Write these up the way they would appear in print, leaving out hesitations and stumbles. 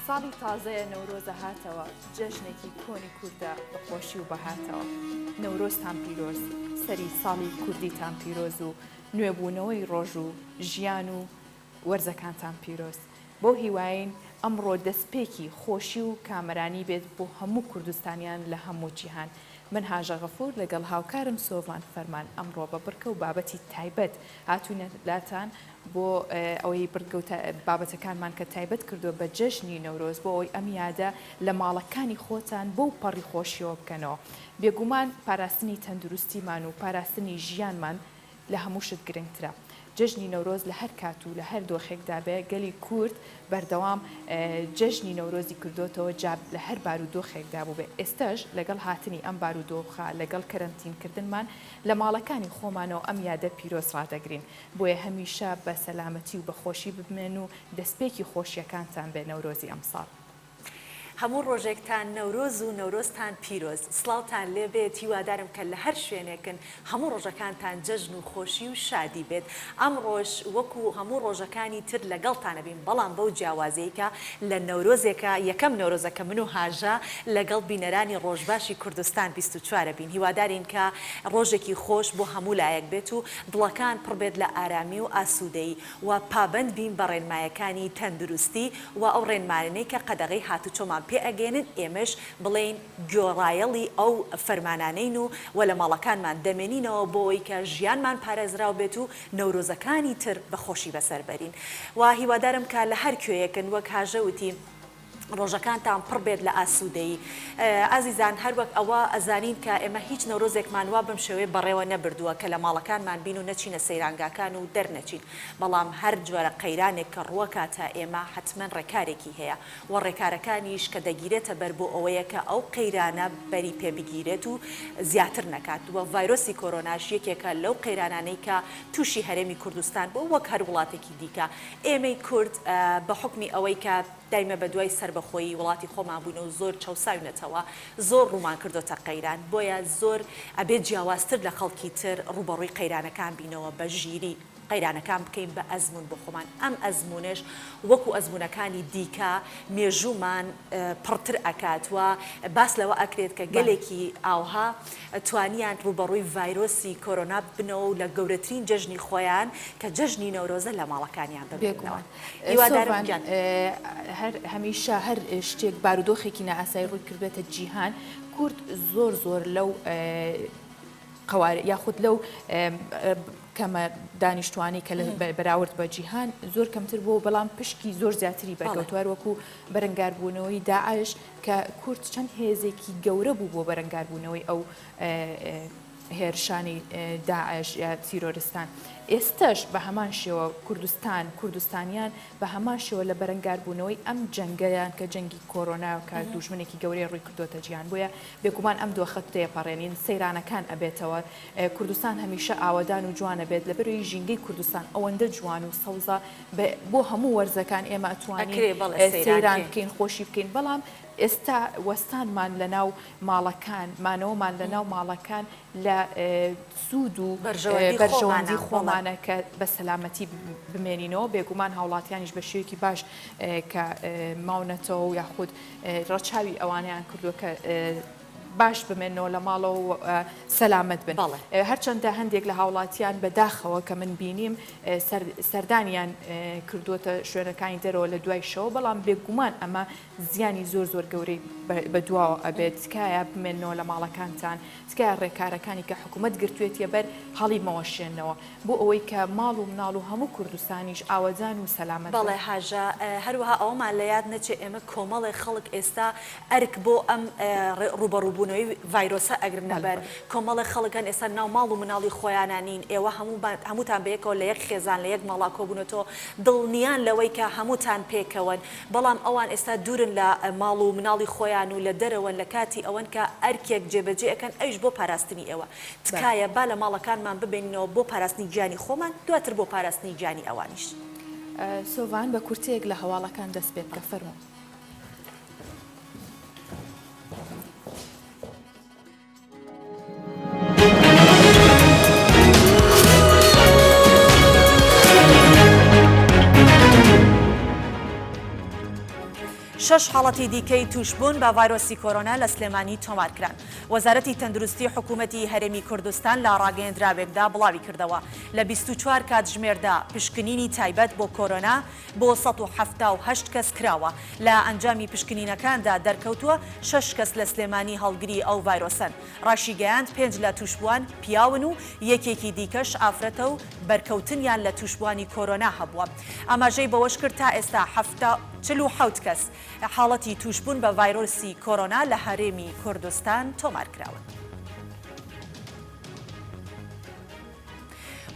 ساڵی تازەیە نەورۆزە هاتەوە جەژنێکی کۆنی کووردە بەخۆشی و بەهاتەوە نەورۆزتان پیرۆز سەری ساڵی کوردیتان پیرۆز و نوێبوونەوەی ڕۆژ و ژیان و وەرزەکانتان پیرۆز بۆ هیواین ئەمڕۆ دەستپێکی خۆشی و کامەرانی بێت بۆ هەموو کوردستانیان لە هەموو جیهان من هاژە غەفور لەگەڵ هاوکارم سۆڤان فەرمان ئەمڕۆ بە بڕکە و بابەتی تایبەت هاتوونەلاتان بۆ ئەوەی بڕگەوتە بابەتەکانمان کە تایبەت کردو بە جەژنی نەورۆز بۆ ئەوەی ئەم یادە لە ماڵەکانی خۆتان بۆ پەڕی خۆشیەوە بکەنەوە بێگومان پاراستنی تەندروستیمان و پاراستنی ژیانمان لە هەموو شت گرنگترە جەژنی نەورۆز لە هەر کات و لە هەر دۆخێکدا بێ گەلی کورد بەردەوام جەژنی نەورۆزی کردوتەوە جاب لە هەر بارودۆخێکدا بوو بێ ئێستاش لەگەڵ هاتنی ئەم بارودۆخە لەگەڵ کەرەنتینکردنمان لە ماڵەکانی خۆمانەوە ئەم یادە پیرۆز ڕادەگرین بۆیە هەمیشە بە سەلامەتی و بەخۆشی ببمێن و دەستپێکی خۆشیەکانتان بێ نەورۆزی ئەمساڵ هەموو ڕۆژێکتان نەورۆز و نەورۆزتان پیرۆز سڵاوتان لێ بێت هیوادارم کە لە هەر شوێنێکن هەموو ڕۆژەکانتان جەژن و خۆشی و شادی بێت ئەم ڕۆژ وەکو هەموو ڕۆژەکانی تر لەگەڵتانە بین بەڵام بەو جیاوازەیەکە لە نەورۆزێکە یەکەم نەورۆزەکە من و هاژە لەگەڵ بینەرانی ڕۆژباشی کوردستان 24 بین هیوادارین کە ڕۆژێکی خۆش بۆ هەموو لایەک بێت و دڵەکان پڕبێت لە ئارامی و ئاسوودەی و پابند بین بە ڕێنمایەکانی تەندروستی و ئەو ڕێنمانەی کە قەدەغی هاتوچۆمان پێ ئەگەێنن ئێمەش بڵێن گۆڕایەڵی ئەو فەرمانانەین و لە ماڵەکانمان دەمێنینەوە بۆی کە ژیانمان پارێزراو بێت و نەورۆزەکانی تر بەخۆشی بەسەربەرین و هیوادارم کە لە هەر کوێیەکن وەک هاژەوتی ڕۆژەکانتان پڕ بێت لە ئاسوودەی ئازیزان هەروەک ئەوە ئەزانین کە ئێمە هیچ نەورۆزێکمان وا بم شێوەیە بەڕێوە نەبردووە کە لە ماڵەکانمان بین و نەچینە سەیرانگاکان و دەرنەچین بەڵام هەر جۆرە قەیرانێک کە ڕووەکاتە ئێمە حتمما ڕێکارێکی هەیە و ڕێکارەکانیش کە دەگیرێتە بەر بۆ ئەوەیە کە ئەو قەیرانە بەری پێبگیرێت و زیاتر نەکات وە ڤایرۆسی کۆرۆناش یەکێکە لەو قەیرانانەی کە تووشی هەرێمی کوردستان بۆ وەک هەر وڵاتێکی دیکە ئێمەی کورد بە حکمی ئەوەی کە دایمە بە دوای سربەخۆیی وڵاتی خۆمان بووین و زۆر چەساوینەتەوە زۆر ڕوومان کردوتە قەیران بۆیە زۆر ئەبێت جیاوازتر لە خەڵکی تر ڕوبەڕووی قەیرانەکان بینەوە بە ژیری قەیرانەکان بکەین بە ئەزمون بۆ خۆمان ئەم ئەزمونش وەکو ئەزمونەکانی دیکە مێژوومان پڕتر ئەکات و باس لەوە ئەکرێت کە گەلێکی ئاوها توانیان ڕوبەڕووی ڤایرۆسی کۆرۆنا بنەوە و لە گەورەترین جەژنی خۆیان کە جەژنی نەورۆزە لە ماڵەکانیان ببێتەوە هەمیشە هەر شتێک بارودۆخێکی نائاسایی ڕووی کردوێتە جیهان کورد زۆر لەو یاخود لەو کەمە دانیشتوانی کە بەراورد بە جیهان زۆر کەمتر بۆ بەڵام پشکی زۆر زیاتری بەکەوتوار وەکو بەرەنگاربوونەوەی داعش کە کورد چەند هێزێکی گەورە بوو بۆ بەرەنگاربوونەوەی ئەو هێرشانی داعش یا تیرۆریستان ئێستش بە هەمان شێوە کوردستانیان بە هەمان شێوە لە بەرەنگاربوونەوەی ئەم جەنگەیان کە جەنگی کۆرۆنا کە دوژمنێکی گەورەی ڕووی کردوتە جیهان بۆیە بێگومان ئەم دۆخە تێپەڕێنین سەیرانەکان ئەبێتەوە کوردستان هەمیشە ئاوادان و جوانە بێت لە بەروی ژینگەی کوردستان ئەوەندە جوان و سەوزە بۆ هەموو وەرزەکان ئێمە ئەتوانین سەیران بکەین خۆشی بکەین بەڵام ئێستا وەستانمان لە ناو ماڵەکان مانەوەمان لە ناو ماڵەکان لە سوود و بەرژەوەندی خۆمانە کە بە سەلامەتی بمێنینەوە بێگومان هاوڵاتیانیش بە شێوەیەکی باش کە ماونەتەوە و یاخود ڕەچاوی ئەوانیان کردووە کە باش بمێنەوە لە ماڵەوە سەلامەت بن هەرچەندە هەندێک لە هاوڵاتیان بەداخەوە کە من بینیم سەردانیان کردوتە شوێنەکانی دەرەوە لە دوای شەوە بەڵام بێگومان ئەمە زیانی زۆر گەورەی بەدواوە ئەبێت تکایە بمێنەوە لە ماڵەکانتان تکایە ڕێکارەکانی کە حکوومەت گرتوێتە بەر هەڵی مەوەشێنەوە بۆ ئەوەی کە ماڵ و مناڵ و هەموو کوردستانیش ئاوەدان و سەلامەت بەڵێ هاژە هەروەها ئەومان لە یاد نەچێ ئێمە کۆمەڵی خەڵک ئێستا ئەرک بۆ ئەم ڕوبەڕووبوونەوەی ڤایرۆسە ئەگرن نەبەر کۆمەڵی خەڵکان ئێستا ناو ماڵ و مناڵی خۆیانانین ئێوە هەمووتان بەیەکەوە لە یەک خێزان لە یەک ماڵا کۆبوونەوە دڵنیان لەوەی کە هەمووتان پێکەوەن بەڵام ئەوان ئێستا دوورن لە ماڵ و مناڵی خۆیان و لە دەرەوە لە کاتی ئەوەن کە ئەرکێک جێبەجێ ئەەکەن ئەوش بۆ پاراستنی ئێوە تکایە با لە ماڵەکانمان ببینەوە بۆ پاراستنی گیانی خۆمان دواتر بۆ پاراستنی گیانی ئەوانیش سۆڤان بە کورتەیەک لە هەواڵەکان دەست پێ بکە فەرموو 6 حاڵەتی دیکەی توشبوون بە ڤایرۆسی کۆرۆنا لە سلێمانی تۆمارکران. وەزارەتی تەندروستی حکوومەتی هەرێمی کوردستان لە ڕاگەیەندراوێکدا بڵاوی کردەوە لە 24 کاتژمێردا پشکنینی تایبەت بۆ کۆرۆنا بۆ 178 کەس کراوە. لە ئەنجامی پشکنینەکاندا دەرکەوتووە 6 کەس لە سلێمانی هەڵگری ئەو ڤایرۆسن. ڕاشی گەیاند 5 لە توشبووان پیاون و یەکێکی دیکەش ئافرەتە و بەرکەوتنیان لە توشبوانی کۆرۆنا هەبووە. ئاماژەی بەوەش کرد تا ئێستا 47 کەس حاڵەتی توشبوون بە ڤایرۆسی کۆرۆنا لە هەرێمی کوردستان تۆمارکراون.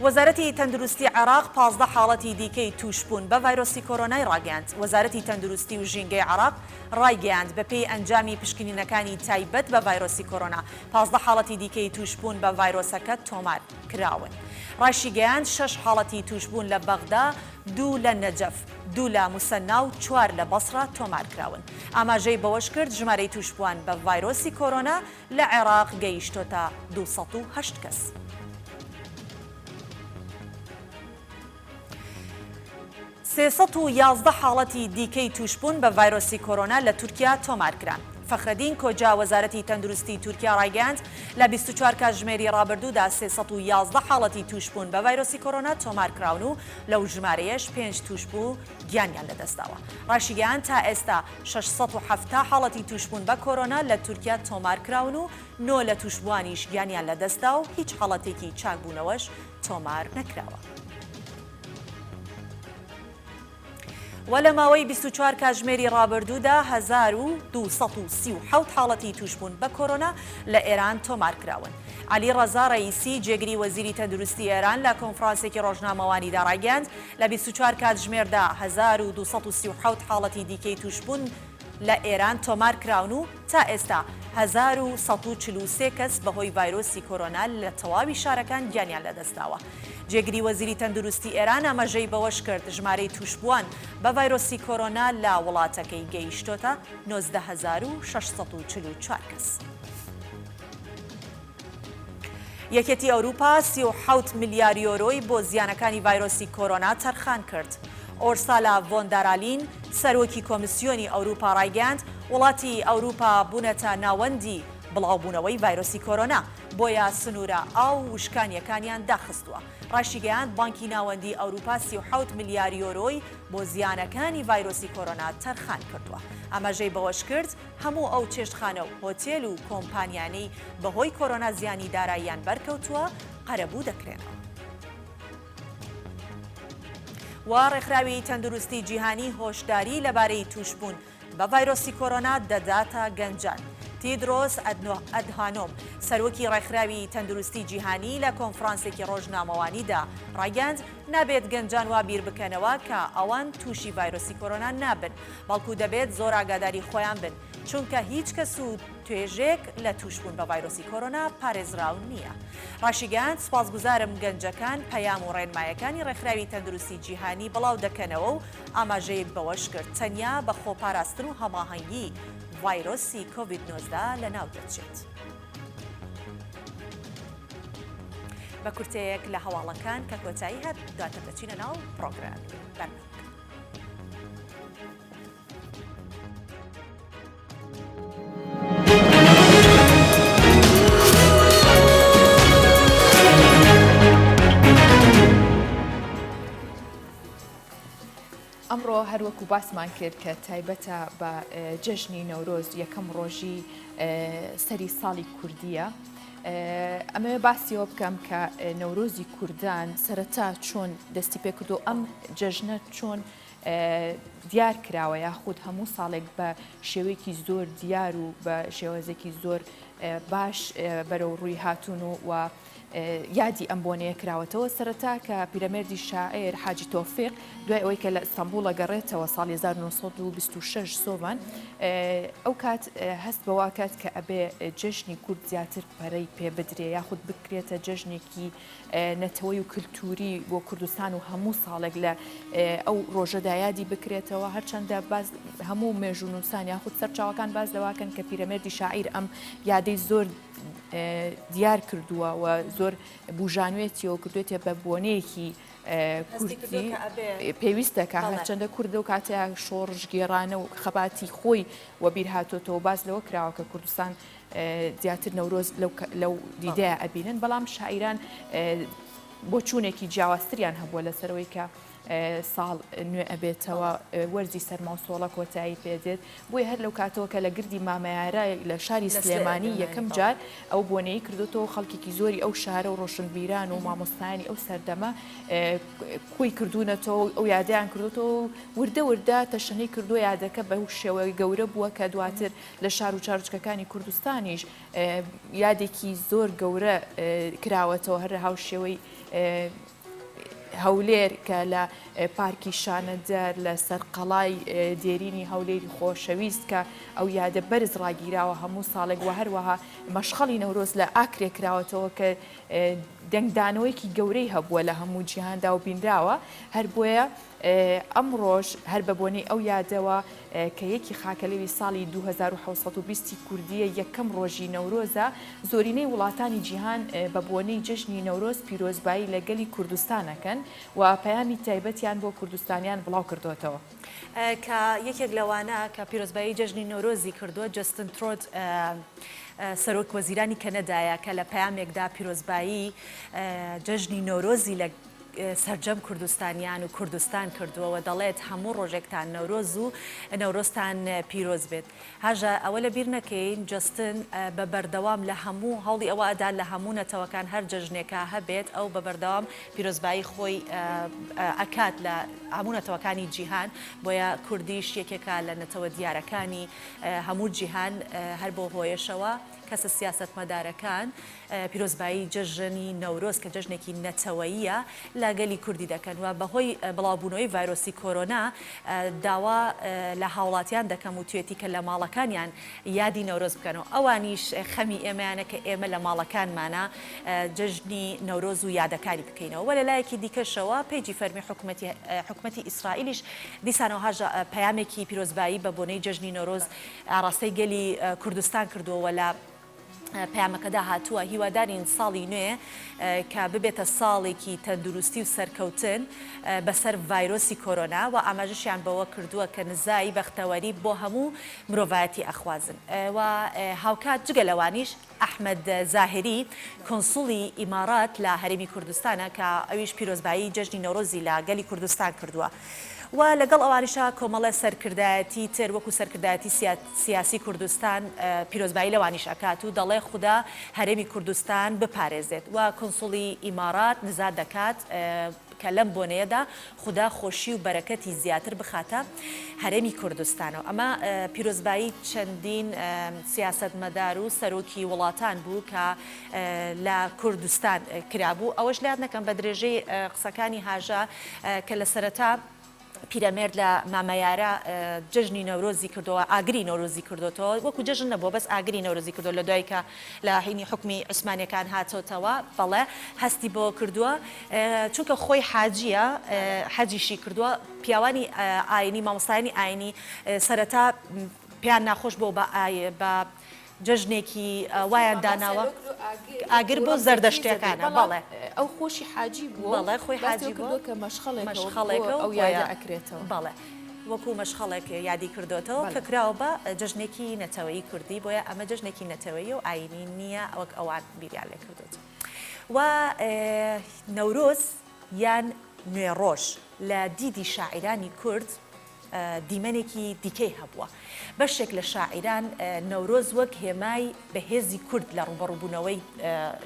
وەزارەتی تەندروستی عێراق 15 حاڵەتی دیکەی توشبوون بە ڤایرۆسی کۆرۆنای ڕاگەاند. وەزارەتی تەندروستی و ژینگەی عێراق ڕایگەیاند بەپێی ئەنجامی پشکنینەکانی تایبەت بە ڤایرۆسی کۆرۆنا 15 حاڵەتی دیکەی توشبوون بە ڤایرۆسەکە تۆمار کراون. ڕاشی گەیاند 6 حاڵەتی توشبوون لە بەغدا، 2 لە نەجەف، 2 لە موسەنا و 4 لە بەسڕا تۆمارکراون. ئاماژەی بەوەش کرد ژمارەی توشبووان بە ڤایرۆسی کۆرۆنا لە عێراق گەیشتۆتە 208 کەس. 311 حاڵەتی دیکەی توشبوون بە ڤایرۆسی کۆرۆنا لە تورکیا تۆمارکران. فەخرەدین کۆجا وەزارەتی تەندروستی تورکیا ڕایگەاند لە 24 کاتژمێری ڕابردوودا 311 حاڵەتی توشبوون بە ڤایرۆسی کۆرۆنا تۆمارکراون و لەو ژمارەیەش 5 توشبوو گیانیان لەدەستاوە. ڕاشیگەیاند تا ئێستا 670 حاڵەتی توشبوون بە کۆرۆنا لە تورکیا تۆمارکراون و 9 لە توشبوانیش گیانیان لەدەستا و هیچ حاڵەتێکی چاکبوونەوەش تۆمار نەکراوە. و لە ماوەی 24 کاتژمێری ڕابردوودا 1237 حاڵەتی توشبوون بە کۆرۆنا لە ئێران تۆمارکراون. علی ڕەزا ڕەئیسی جێگری وەزیری تەندروستی ئێران لە کۆنفرانسێکی ڕۆژنامەوانیدا ڕایگەاند لە 24 کاتژمێردا 1237 حاڵەتی دیکەی توشبوون لە ئێران تۆمارکراون و تا ئێستا 1143 کەس بەهۆی ڤایرۆسی کۆرۆنا لە تەواوی شارەکان گیانیان لەدەستاوە. جێگری وەزیری تەندروستی ئێران ئاماژەی بەوەش کرد ژمارەی توشبووان بە ڤایرۆسی کۆرۆنا لە وڵاتەکەی گەیشتۆتە 19644 کەس. یەکێتی ئەوروپا 37 میلیارد یۆرۆی بۆ زیانەکانی ڤایرۆسی کۆرۆنا تەرخان کرد. ئۆرسالا ڤۆندارالین سەرۆکی کۆمیسیۆنی ئەوروپا ڕایگەاند وڵاتی ئەوروپا بوونەتە ناوەندی بڵاوبوونەوەی ڤایرۆسی کۆرۆنا بۆیە سنوورە ئاو وشکانیەکانیان داخستووە. ڕاشیگەیاند بانکی ناوەندی ئەوروپا 37 میلیارد یۆرۆی بۆ زیانەکانی ڤایرۆسی کۆرۆنا تەرخان کردووە. ئاماژەی بەوەش کرد هەموو ئەو چێشتخانە و هۆتێل و کۆمپانیانەی بەهۆی کۆرۆنا زیانی داراییان بەرکەوتووە قەرەبوو دەکرێنەوە. و ڕێکخراوی تەندروستی جیهانی هۆشداری لەبارەی توشبوون بە ڤایرۆسی کۆرۆنا دەداتە گەنجان. تیدرۆس ئەدهانۆم سەرۆکی ڕێکخراوی تەندروستی جیهانی لە کۆنفرانسێکی ڕۆژنامەوانیدا ڕایگەاند نابێت گەنجان وا بیر بکەنەوە کە ئەوان تووشی ڤایرۆسی کۆرۆنا نابن، بەڵکو دەبێت زۆر ئاگاداری خۆیان بن چونکە هیچ کەس و توێژێک لە توشبوون بە ڤایرۆسی کۆرۆنا پارێزراو نییە. ڕاشیگەیاند سوپاسگوزارم گەنجەکان پەیام و ڕێنمایەکانی ڕێکخراوی تەندروستی جیهانی بڵاو دەکەنەوە و ئاماژەیەک بەوەش کرد تەنیا بە خۆپاراستن و هەماهەنگی ڤایرۆسی کۆڤید-19 لەناو دەچێت. بە کورتەیەک لە هەواڵەکان کە کۆتایی هەت دواتە دەچینە ناو پرۆگرامی بەرنامە. ئەمڕۆ هەروەکو باسمان کرد کە تایبەتە بە جەژنی نەورۆز یەکەم ڕۆژی سەری ساڵی کوردیە. ئەمە باسیەوە بکەم کە نەورۆزی کوردان سەرەتا چۆن دەستی پێکردو ئەم جەژنە چۆن دیار کراوە یاخود هەموو ساڵێک بە شێوەیەکی زۆر دیار و بە شێوەزێکی زۆر باش بەرەو ڕووی هاتوون و یادی ئەم بۆنەیە کراوەتەوە سەرەتا کە پیرەمێردی شاعیر حاجی تۆفیق دوای ئەوەی کە لە ئیستانبوڵە گەڕێتەوە ساڵی 1926 سۆڤان ئەو کات هەست بەوا کات کە ئەبێ جەژنی کورد زیاتر پەرەی پێ بدرێ یاخود بکرێتە جەژنێکی نەتەوەی و کللتوری بۆ کوردستان و هەموو ساڵێک لە ئەو ڕۆژەدا یادی بکرێتەوە هەرچەندە هەموو مێژونووسان یاخود سەرچاوەکان باز دەواکەن کە پیرەمێردی شاعیر ئەم یادەی زۆر دیار کردووە و زۆر بژانوێتیەوە کردوێتە بە بۆنەیەکی کوردی پێویستە کە هەرچەندە کوردە و کاتەیە شۆڕژ گێڕانە و خەباتی خۆی وە بیر هاتۆتەوە باز لەوە کراوە کە کوردستان زیاتر نەورۆز لەو دیدەیە ئەبینن بەڵام شاعیران بۆ چوونێکی جیاوازتریان هەبووە لەسەرەوەی کە ساڵ نوێ ئەبێتەوە وەرزی سەرما و سۆڵە کۆتایی پێدێت بۆیە هەر لەو کاتەوە کە لە گردی مامەیارە لە شاری سلێمانی یەکەم جار ئەو بۆنەی کردوتەوە خەڵکێکی زۆری ئەو شارە و ڕۆشنبیران و مامۆستایانی ئەو سەردەمە کۆی کردوونەتەوە ئەو یادیان کردوتەوە وردە وردە تەشەنەی کردو یادەکە بە شێوەی گەورە بووە کە دواتر لە شار و چارچکەکانی کوردستانیش یادێکی زۆر گەورە کراوەتەوە هەر هاو شێوەی هەولێر کە لە پارکی شانەجەر لە سەرقەڵای دێرینی هەولێری خۆشەویست کە ئەو یادە بەرز ڕاگیراوە هەموو ساڵێک وە هەروەها مەشخەڵی نەورۆز لە ئاکرێ کراوەتەوە کە دەنگدانەوەیکی گەورەی هەبووە لە هەموو جیهاندا و بینراوە هەر بۆیە ئەمڕۆژ هەر بە بۆنەی ئەو یادەوە کە یەکی خاکەلەوی ساڵی 2720 کوردیە یەکەم ڕۆژی نەورۆزە زۆرینەی وڵاتانی جیهان بە بۆنەی جژنی نەورۆز پیرۆزبایی لەگەلی کوردستانەکەن و پەیامی تایبەتیان بۆ کوردستانیان بڵاو کردوێتەوە. کە یەکێک لەوانە کە پیرۆزبایی جژنی نەورۆزی کردووە جستن ترۆد سەرۆک وەزیرانی کەنەدایە کە لە پەیامێکدا پیرۆزبایی جژنی نەورۆزی لە سەرجەم کوردستانیان و کوردستان کردووەوە دەڵێت هەموو ڕۆژێکتان نەورۆز و نەورۆستان پیرۆز بێت. هەژە ئەوە لە بیر نەکەین جستن بە بەردەوام لە هەموو هەڵی ئەوە ئەدا لە هەموو نەتەوەکان هەر جژنێکە هەبێت ئەو بە بەردەوام پیرۆزبایی خۆی ئەکات لە هەموو نەتەوەکانی جیهان بۆیە کوردیش یەکێکە لە نەتەوە دیارەکانی هەموو جیهان هەر بۆ هۆیشەوە کەسە سیاسەتمەدارەکان پیرۆزبایی جژنی نەورۆز کە جژنێکی نەتەوەییە لەگەلی کوردی دەکەن و بەهۆی بڵاوبوونەوەی ڤایرۆسی کۆرۆنا داوا لە هاوڵاتیان دەکەم و توێتی کە لە ماڵەکانیان یادی نەورۆز بکەنەوە ئەوانیش خەمی ئێمەیانە کە ئێمە لە ماڵەکانمانە جژنی نەورۆز و یادەکاری بکەینەوە وە لە لایەکی دیکەشەوە پێیجی فەرمی حکومەتی ئیسرائیلیش دیسانەوە هاژە پەیامێکی پیرۆزبایی بە بۆنەی جژنی نەورۆز ئاڕاستەی گەلی کوردستان کردووە لە پەیامەکەدا هاتووە هیوادارین ساڵی نوێ کە ببێتە ساڵێکی تەندروستی و سەرکەوتن بەسەر ڤایرۆسی کۆرۆنا و ئاماژەشیان بەوە کردووە کە نزایی بەختەوەری بۆ هەموو مرۆڤایەتی ئەخوازن و هاوکات جگە لەوانیش ئەحمەد زاهری کۆنسوڵی ئیمارات لە هەرێمی کوردستانە کە ئەویش پیرۆزبایی جژنی نەورۆزی لە گەلی کوردستان کردووە. و لەگەڵ ئەوانیشە کۆمەڵە سەرکردایەتی تر وەکو سەرکردایەتی سیاسی کوردستان پیرۆزبایی لەوانیش ئەکات و دەڵێ خوددا هەرێمی کوردستان بپارێزێت و کۆنسوڵی ئیمارات نزا دەکات کە لەم بۆنەیەدا خوددا خۆشی و بەرەکەتی زیاتر بخاتە هەرێمی کوردستانەوە ئەمە پیرۆزبایی چەندین سیاسەتمەدار و سەرۆکی وڵاتان بوو کە لە کوردستان کرابوو ئەوەش لات نەکەم بە درێژەی قسەکانی هاژە کە لە سەرەتا پیرەمێرد لە مامەیارە جژنی نەورۆزی کردەوە ئاگری نەورۆزی کردوتەوە وەکو جژن نەبووە بەس ئاگری نەورۆزی کردو لە دوای کە لە حینی حکمی عوسمانیەکان هاتۆتەوە بەڵێ هەستی بۆ کردووە چونکە خۆی حاجیە حەجیشی کردووە پیاوانی ئاینی مامۆستایانی ئاینی سەرەتا پیان ناخۆش بۆ بە جژنێکی وایان داناوە ئاگر بۆ زەردەشتەکانە بەڵێ ئەو خۆشی حاجی بووە بەڵێ خۆی حاجی بووە کە مەشخەڵێکە ئەو یادە ئەکرێتەوە بەڵێ وەکو مەشخەڵێک یادی کردوتەوە کە کراوە بە جژنێکی نەتەوەیی کوردی بۆیە ئەمە جژنێکی نەتەوەیی و ئاینی نییە ئەوەک ئەوان بیریان لێ کردوێت و نەورۆز یان نوێڕۆژ لە دیدی شاعیرانی کورد دیمەنێکی دیکەی هەبووە بەشێک لە شاعیران نەورۆز وەک هێمای بەهێزی کورد لە ڕوبەڕووبوونەوەی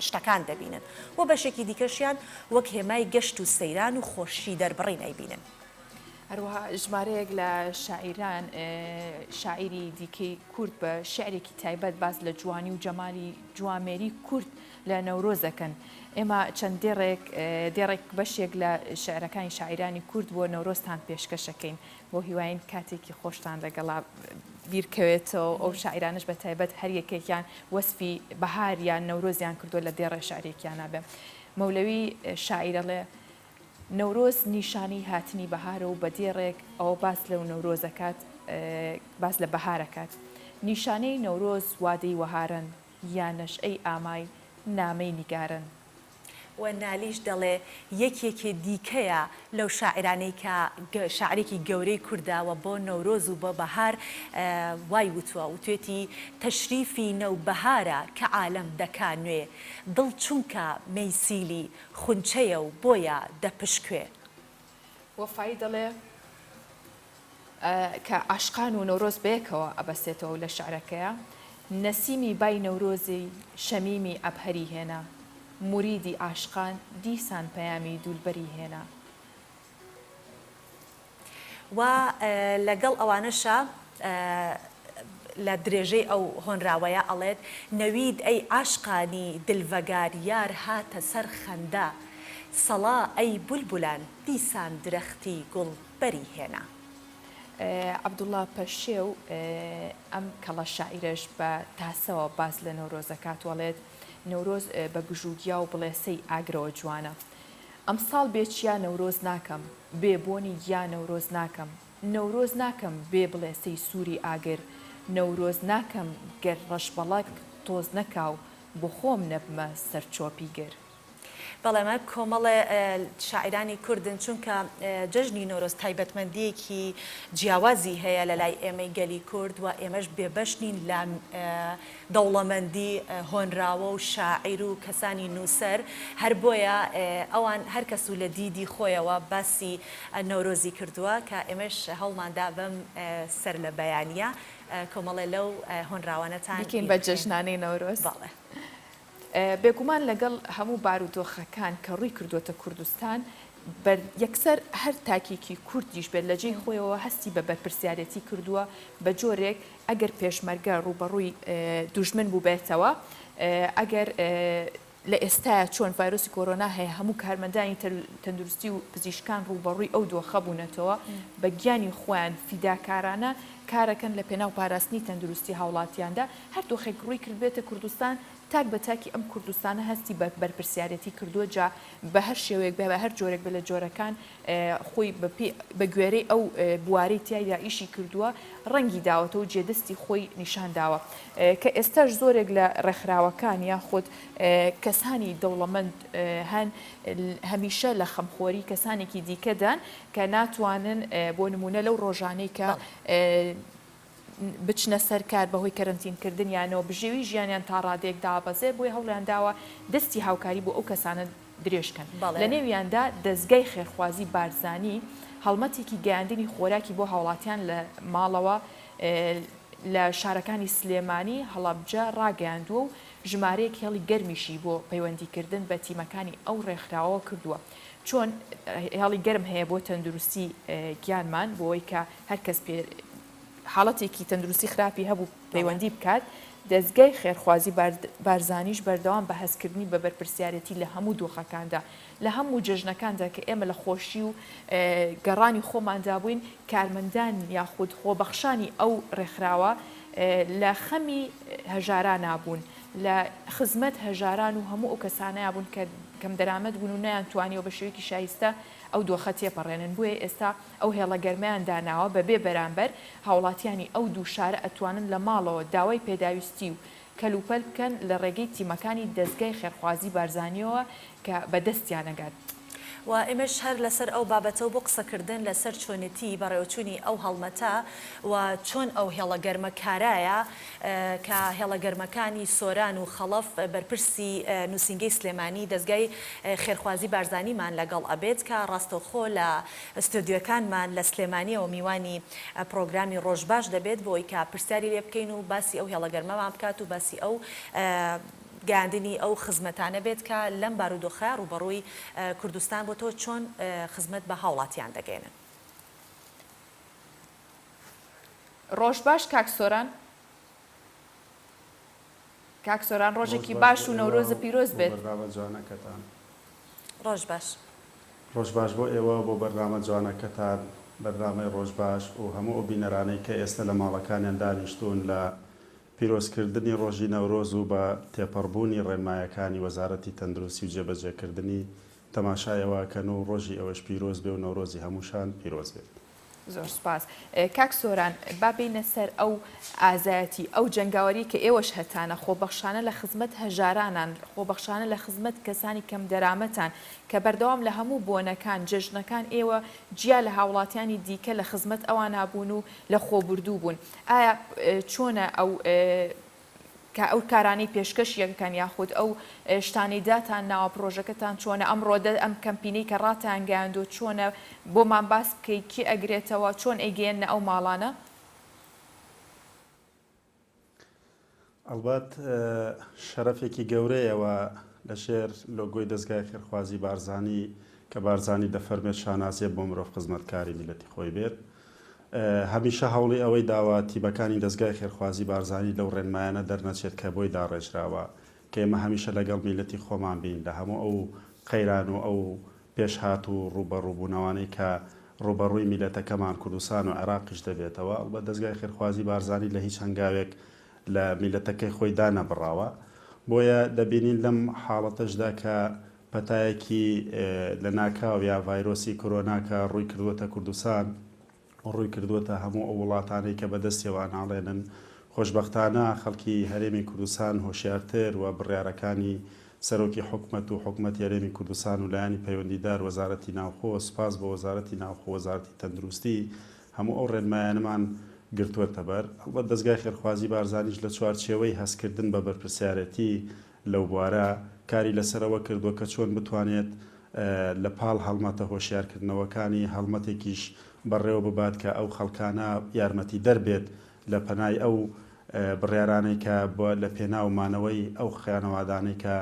شتەکان دەبینن و بەشێکی دیکەشیان وەک هێمای گەشت و سەیران و خۆشی دەربڕی نەیبینن. هەروەها ژمارەیەک لە شاعیران شاعیری دیکەی کورد بە شعرێکی تایبەت باز لە جوانی و جەمالی جوامێری کورد لە نەورۆزەکەن. ئێمە چەند دێڕێک بەشێک لە شعرەکانی شاعیرانی کورد بۆ نەورۆزتان پێشکەشەکەین بۆ هیواین کاتێکی خۆشتان لەگەڵا بیرکەوێتەوە ئەو شاعیرانش بە تایبەت هەر یەکێکیان وەسفی بەهاریان نەورۆزیان کردووە لە دێڕە شعرێکیانە بێ. مەولەوی شاعیرەڵێ نەورۆز نیشانی هاتنی بەهارە و بە دێڕێک ئەوە باس لەو نەورۆزەکات باس لە بەهارەکات. نیشانەی نەورۆز وادەی وەهارن یانەش ئەی ئامای نامەی نیگارن. و نالیش دەڵێ یەکێکی دیکەیە لەو شاعرانەی کە شاعرێکی گەورەی کورداوە بۆ نەورۆز و بۆ بەهار وای وتووە وتێتی تەشریفی نەوبەهارە کە عالەم دەکا نوێ دڵ چونکە مەیسیلی خونچەیە و بۆیە دەپشکوێ وەفایی دەڵێ کە عاشقان و نەورۆز بەیەکەوە ئەبەستێتەوە لە شعرەکەیە نەسیمی بای نەورۆزی شەمیمی ئەبهەری هێنا موریدی عاشقان دیسان پەیامی دوولبەری هێنا و لەگەڵ ئەوانەشە لە درێژەی ئەو هۆنراوەیە ئەڵێت نەوید ئەی عاشقانی دلڤەگار یار هاتە سەر خەندا سەڵا ئەی بولبولان دیسان درەختی گوڵ بەری هێنا عەبدوڵڵا پەشێو ئەم کەڵە شاعیرەش بە تاسەوە باز لە نەورۆزەکات وەڵێت نەورۆز بە گژوگیا و بڵێسەی ئاگرەوە جوانە ئەمساڵ بێچیا نەورۆز ناکەم بێبۆنی گیا نەورۆز ناکەم نەورۆز ناکەم بێ بڵێسەی سووری ئاگر نەورۆز ناکەم گەر ڕەشبەڵک تۆز نەکاو بۆ خۆم نەبمە سەرچۆپی گر بەڵێمە کۆمەڵێ شاعرانی کوردن چونکە جەژنی نۆرۆز تایبەتمەندیەکی جیاوازی هەیە لە لای ئێمەی گەلی کورد و ئێمەش بێبەشنین لە دەوڵەمەندی هۆنراوە و شاعیر و کەسانی نووسەر هەر بۆیە ئەوان هەر کەس و لە دیدی خۆیەوە باسی نەورۆزی کردووە کە ئێمەش هەڵماندا بەم سەر لە بەیانیە کۆمەڵێ لەو هۆنراوانەتان بکەین بە جەژنانەی نەورۆز بەڵێ بێگومان لەگەڵ هەموو بارودۆخەکان کە ڕووی کردوتە کوردستان یەکسەر هەر تاکێکی کوردیش بێت لە جێی خۆیەوە هەستی بە بەرپرسیارەتی کردووە بە جۆرێک ئەگەر پێشمەرگە ڕوبەڕووی دوژمن بوو بێتەوە ئەگەر لە ئێستاە چۆن ڤایرۆسی کۆرۆنا هەیە هەموو کارمەندانی تەندروستی و پزیشکان ڕوبەڕووی ئەو دۆخە بوونەتەوە بە گیانی خۆیان فیداکارانە کارەکەن لە پێناو پاراستنی تەندروستی هاوڵاتیاندا هەر دۆخێک ڕووی کردبێتە کوردستان تاک بە تاکی ئەم کوردستانە هەستی بە بەرپرسیارەتی کردووە جا بە هەر شێوەیەک بە هەر جۆرێک بە لە جۆرەکان خۆی بە گوێرەی ئەو بوارەی تایدا ئیشی کردووە ڕەنگی داوەتەوە و جێدەستی خۆی نیشانداوە کە ئێستاش زۆرێک لە ڕێکخراوەکان یاخود کەسانی دەوڵەمەند هەن هەمیشە لە خەمخۆری کەسانێکی دیکەدان کە ناتوانن بۆ نمونە لەو ڕۆژانەی کە بچنە سەرکار بەهۆی کەرنتینکردن یانەوە بژێوی ژیانیان تا ڕادێک دابەزێ بۆی هەوڵیان داوە دەستی هاوکاری بۆ ئەو کەسانە درێژکەن لە نێویاندا دەستگای خێرخوازی بارزانی هەڵمەتێکی گەیاندنی خۆراکی بۆ هاوڵاتیان لە ماڵەوە لە شارەکانی سلێمانی هەڵەبجە ڕاگەیاندووە و ژمارەیەک هێڵی گەرمیشی بۆ پەیوەندیکردن بە تیمەکانی ئەو ڕێکخراوەوە کردووە چۆن هێڵی گەرم هەیە بۆ تەندروستی گیانمان بۆەوەی کە هەرکەس حاڵەتێکی تەندروستی خراپی هەبوو پەیوەندی بکات دەستگای خێرخوازی بارزانیش بەردەوام بە هەستکردنی بە بەرپرسیارەتی لە هەموو دۆخەکاندا لە هەموو جەژنەکاندا کە ئێمە لە خۆشی و گەڕانی خۆماندا بووین کارمەندان یاخود خۆبەخشانی ئەو ڕێکخراوە لە خەمی هەژاران نابوون لە خزمەت هەژاران و هەموو ئەو کەسانەیە بوون کە کەم دەرامەت بوون و نەیانتوانیەوە بە شێوەیەکی شایستە ئەو دۆخە تێپەڕێنن بووە ئێستا ئەو هێڵە گەرمیان داناوە بەبێ بەرامبەر هاوڵاتیانی ئەو دوو شارە ئەتوانن لە ماڵەوە داوای پێداویستی و کەلوپەل بکەن لە ڕێگەی تیمەکانی دەستگای خێرخوازی بارزانیەوە کە بەدەستیانەگات. و ئێمەش هەر لەسەر ئەو بابەتەوە بۆ قسەکردن لەسەر چۆنێتی بەڕێوەچوونی ئەو هەڵمەتە و چۆن ئەو هێڵە گەرمە کارایە کە هێڵە گەرمەکانی سۆران و خەڵەف بەرپرسی نووسینگەی سلێمانی دەستگای خێرخوازی بارزانیمان لەگەڵ ئەبێت کە ڕاستەوخۆ لە ئستودیۆکانمان لە سلێمانیەوە میوانی پرۆگرامی ڕۆژباش دەبێت بۆی کە پرسیاری لێ بکەین و باسی ئەو هێڵە گەرمەمان بکات و باسی ئەو گاندنی ئەو خزمەتانە بێت کە لەم بارودۆخە ڕوبەڕووی کوردستان بۆ تۆ چۆن خزمەت بە هاوڵاتیان دەگەێنن. ڕۆژ باش کاکسۆران ڕۆژێکی باش و نەورۆزە پیرۆز بێت. ڕۆژ باش ڕۆژ باش بۆ ئێوە بۆ بەرنامە جوانەکەتان بەرنامەی ڕۆژ باش و هەموو ئەو بینەرانەی کە ئێستا لە ماڵەکانیان دانیشتون لە پیرۆزکردنی ڕۆژی نەورۆز و بە تێپەڕبوونی ڕێنمایەکانی وەزارەتی تەندروستی و جێبەجێکردنی تەماشایەوەکەن و ڕۆژی ئەوەش پیرۆز بێ و نەورۆزی هەمووشان پیرۆز بێت. زۆر سپاس کاک سۆران با بینە سەر ئەو ئازایەتی ئەو جەنگاوەری کە ئێوەش هەتانە خۆبەخشانە لە خزمەت هەژارانان خۆبەخشانە لە خزمەت کەسانی کەم دەرامەتان کە بەردەوام لە هەموو بۆنەکان جژنەکان ئێوە جیا لە هاوڵاتیانی دیکە لە خزمەت ئەوان نابوون و لە خۆبردوو بوون ئایا چۆنە ئەو کارانی پێشکەش یەکەکان یاخود ئەو شتانی داتان ناوە پرۆژەکەتان چۆنە ئەمڕۆدە ئەم کەمپینەی کە ڕاتانگەیاندۆ چۆنە بۆمان باس بکەیکی ئەگرێتەوە چۆن ئەیگەێنە ئەو ماڵانە؟ ئەلبەت شەرەفێکی گەورەیەوە لە شێر لۆگۆی دەستگای خێرخوازی بارزانی کە بارزانی دەفەرمێت شانازیە بۆ مرۆڤ خزمەتکاری میلەتی خۆی بێت هەمیشە هەوڵی ئەوەی داوە تیمەکانی دەستگای خێرخوازی بارزانی لەو ڕێنمایانە دەرنەچێت کە بۆی داڕێژراوە کە ئێمە هەمیشە لەگەڵ میلەتی خۆمان بین لە هەموو ئەو قەیران و ئەو پێشهات و ڕوبەڕووبوونەوانەی کە ڕوبەڕووی میلەتەکەمان کوردستان و عێراقیش دەبێتەوە ئەڵبەت دەستگای خێرخوازی بارزانی لە هیچ هەنگاوێک لە میلەتەکەی خۆی دانەبڕاوە بۆیە دەبینین لەم حاڵەتەشدا کە پەتایەکی لە ناکاو یا ڤایرۆسی کۆرۆناکە ڕووی کردووەتە کوردستان ڕووی کردووەتە هەموو ئەو وڵاتانەی کە بەدەستیەوە ناڵێنن خۆشببختانە خەڵکی هەرێمی کوردستان هۆشیارتر و بڕیارەکانی سەرۆکی حکومەت و حکومەت هەرێمی کوردستان و لایەنی پەیوەندیدار وەزارەتی ناوخۆ سپاس بە وەزارەتی ناوخۆ وەزارەتی تەندروستی هەموو ئەو ڕێنمایانەمان گرتووەتە بەر ئەڵبەت دەستگای خێرخوازی بارزانیش لە چوارچێوەی هەستکردن بە بەرپرسیارەتی لەو بوارە کاری لەسەرەوە کردووە کە چۆن بتوانێت لە پاڵ هەڵمەتە هۆشیارکردنەوەکانی هەڵمەتێکیش بەڕێوە ببات کە ئەو خەڵکانە یارمەتی دەربێت لە پەنای ئەو بڕیارانەی کە بۆ لە پێناومانەوەی ئەو خیانەوادانەی کە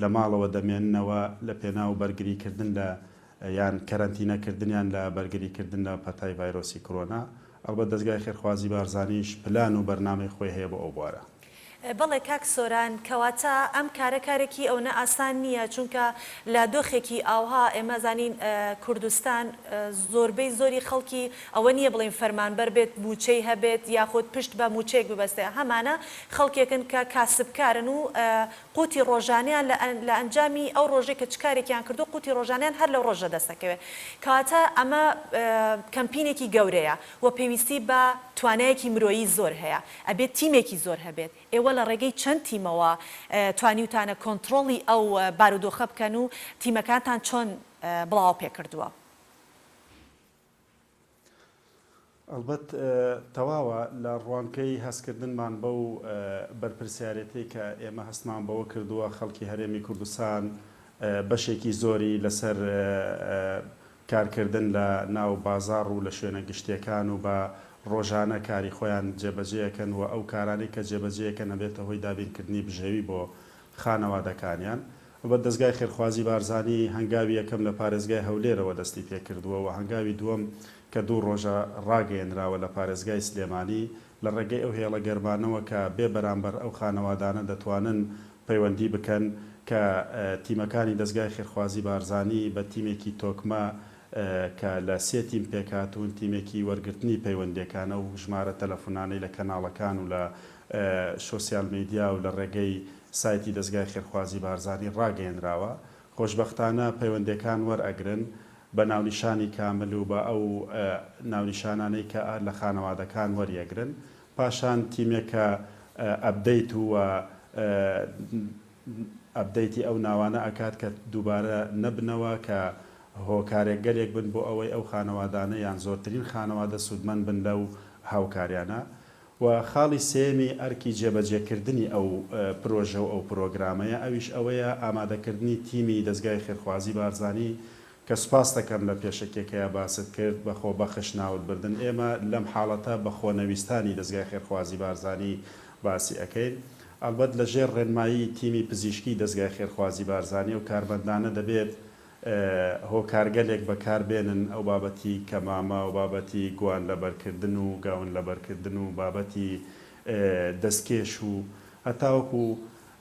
لە ماڵەوە دەمێننەوە لە پێناو بەرگریکردن لە یان کەرەنتینەکردنیان لە بەرگریکردن لە پەتای ڤایرۆسی کۆرۆنا ئەڵبەت دەستگای خێرخوازی بارزانیش پلان و بەرنامەی خۆی هەیە بۆ ئەو بوارە. بەڵێ کاک سۆران کەواتە ئەم کارەکارێکی ئەوە ئاسان نییە چونکە لە دۆخێکی ئاوها ئێمە زانین کوردستان زۆربەی زۆری خەڵکی ئەوە نییە بڵین فەرمانبەر بێت موچەی هەبێت یاخود پشت بە موچەیەک ببەستێ هەمانە خەڵکێکن کە کاسبکارن و قوتی ڕۆژانیان لە ئەنجامی ئەو ڕۆژێک کە چکارێکیان کردو قوتی ڕۆژانیان هەر لەو ڕۆژە دەستەکەوێت کەواتە ئەمە کەمپینێکی گەورەیە و پێویستی بە توانایەکی مرۆیی زۆر هەیە ئەبێت تیمێکی زۆر هەبێت ئێوە لە ڕێگەی چەند تیمەوە توانیوتانە کۆنتترۆڵی ئەو بارودۆخە بکەن و تیمەکانتان چۆن بڵاو پێکردووە؟ ئەلبەت تەواوە لە ڕوانکەی هەستکردنمان بەو بەرپرسیارەتی کە ئێمە هەستمان بەوە کردووە خەڵکی هەرێمی کوردستان بەشێکی زۆری لەسەر کارکردن لە ناو بازاڕ و لە شوێنە گشتیەکان و بە ڕۆژانە کاری خۆیان جێبەجێەکەن و ئەو کارانی کە جێبەجێەکە نەبێتە هۆی دابینکردنی بژێوی بۆ خانەوادەکانیان بە دەستگای خێرخوازی بارزانی هەنگاوی یەکەم لە پارێزگای هەولێرەوە دەستی پێکردووە و هەنگاوی دووەم کە 2 ڕۆژە ڕاگەیەنراوە لە پارێزگای سلێمانی لە ڕێگەی ئەو هێڵە گەرمانەوە کە بێ بەرامبەر ئەو خانەوادانە دەتوانن پەیوەندی بکەن کە تیمەکانی دەستگای خێرخوازی بارزانی بە تیمێکی تۆکمە کە لە 3 تیم پێکاتون تیمێکی وەرگرتنی پەیوەندیەکانە و ژمارە تەلەفۆنانەی لە کەناڵەکان و لە سۆسیال میدیا و لە ڕێگەی سایتی دەستگای خێرخوازی بارزانی ڕاگەیەنراوە خۆشببختانە پەیوەندیەکان وەرئەگرن بە ناونیشانی کامل و بە ئەو ناونیشانانەی کە لە خانەوادەکان وەریەگرن پاشان تیمێکە ئەبدەیت و ئەبدەیتی ئەو ناوانە ئەکات کە دووبارە نەبنەوە کە هۆکارێک گەلێک بن بۆ ئەوەی ئەو خانەوادانە یان زۆرترین خانەوادە سوودمەند بن لەو هاوکاریانە و خاڵی سێمی ئەرکی جێبەجێکردنی ئەو پرۆژە و ئەو پرۆگرامەیە ئەویش ئەوەیە ئامادەکردنی تیمی دەستگای خێرخوازی بارزانی کە سوپاس دەکەم لە پێشەکێکەیە باست کرد بەخۆ بەخش ناوت بردن ئێمە لەم حاڵەتە بە خۆنەویستانی دەستگای خێرخوازی بارزانی باسی ئەەکەین ئەلبەت لە ژێر ڕێنمایی تیمی پزیشکی دەستگای خێرخوازی بارزانی و کارمەندانە دەبێت هۆکارگەلێک بەکاربێنن ئەو بابەتی کەمامە و بابەتی گوان لەبەرکردن و گاون لەبەرکردن و بابەتی دەستکێش و هەتاوەکو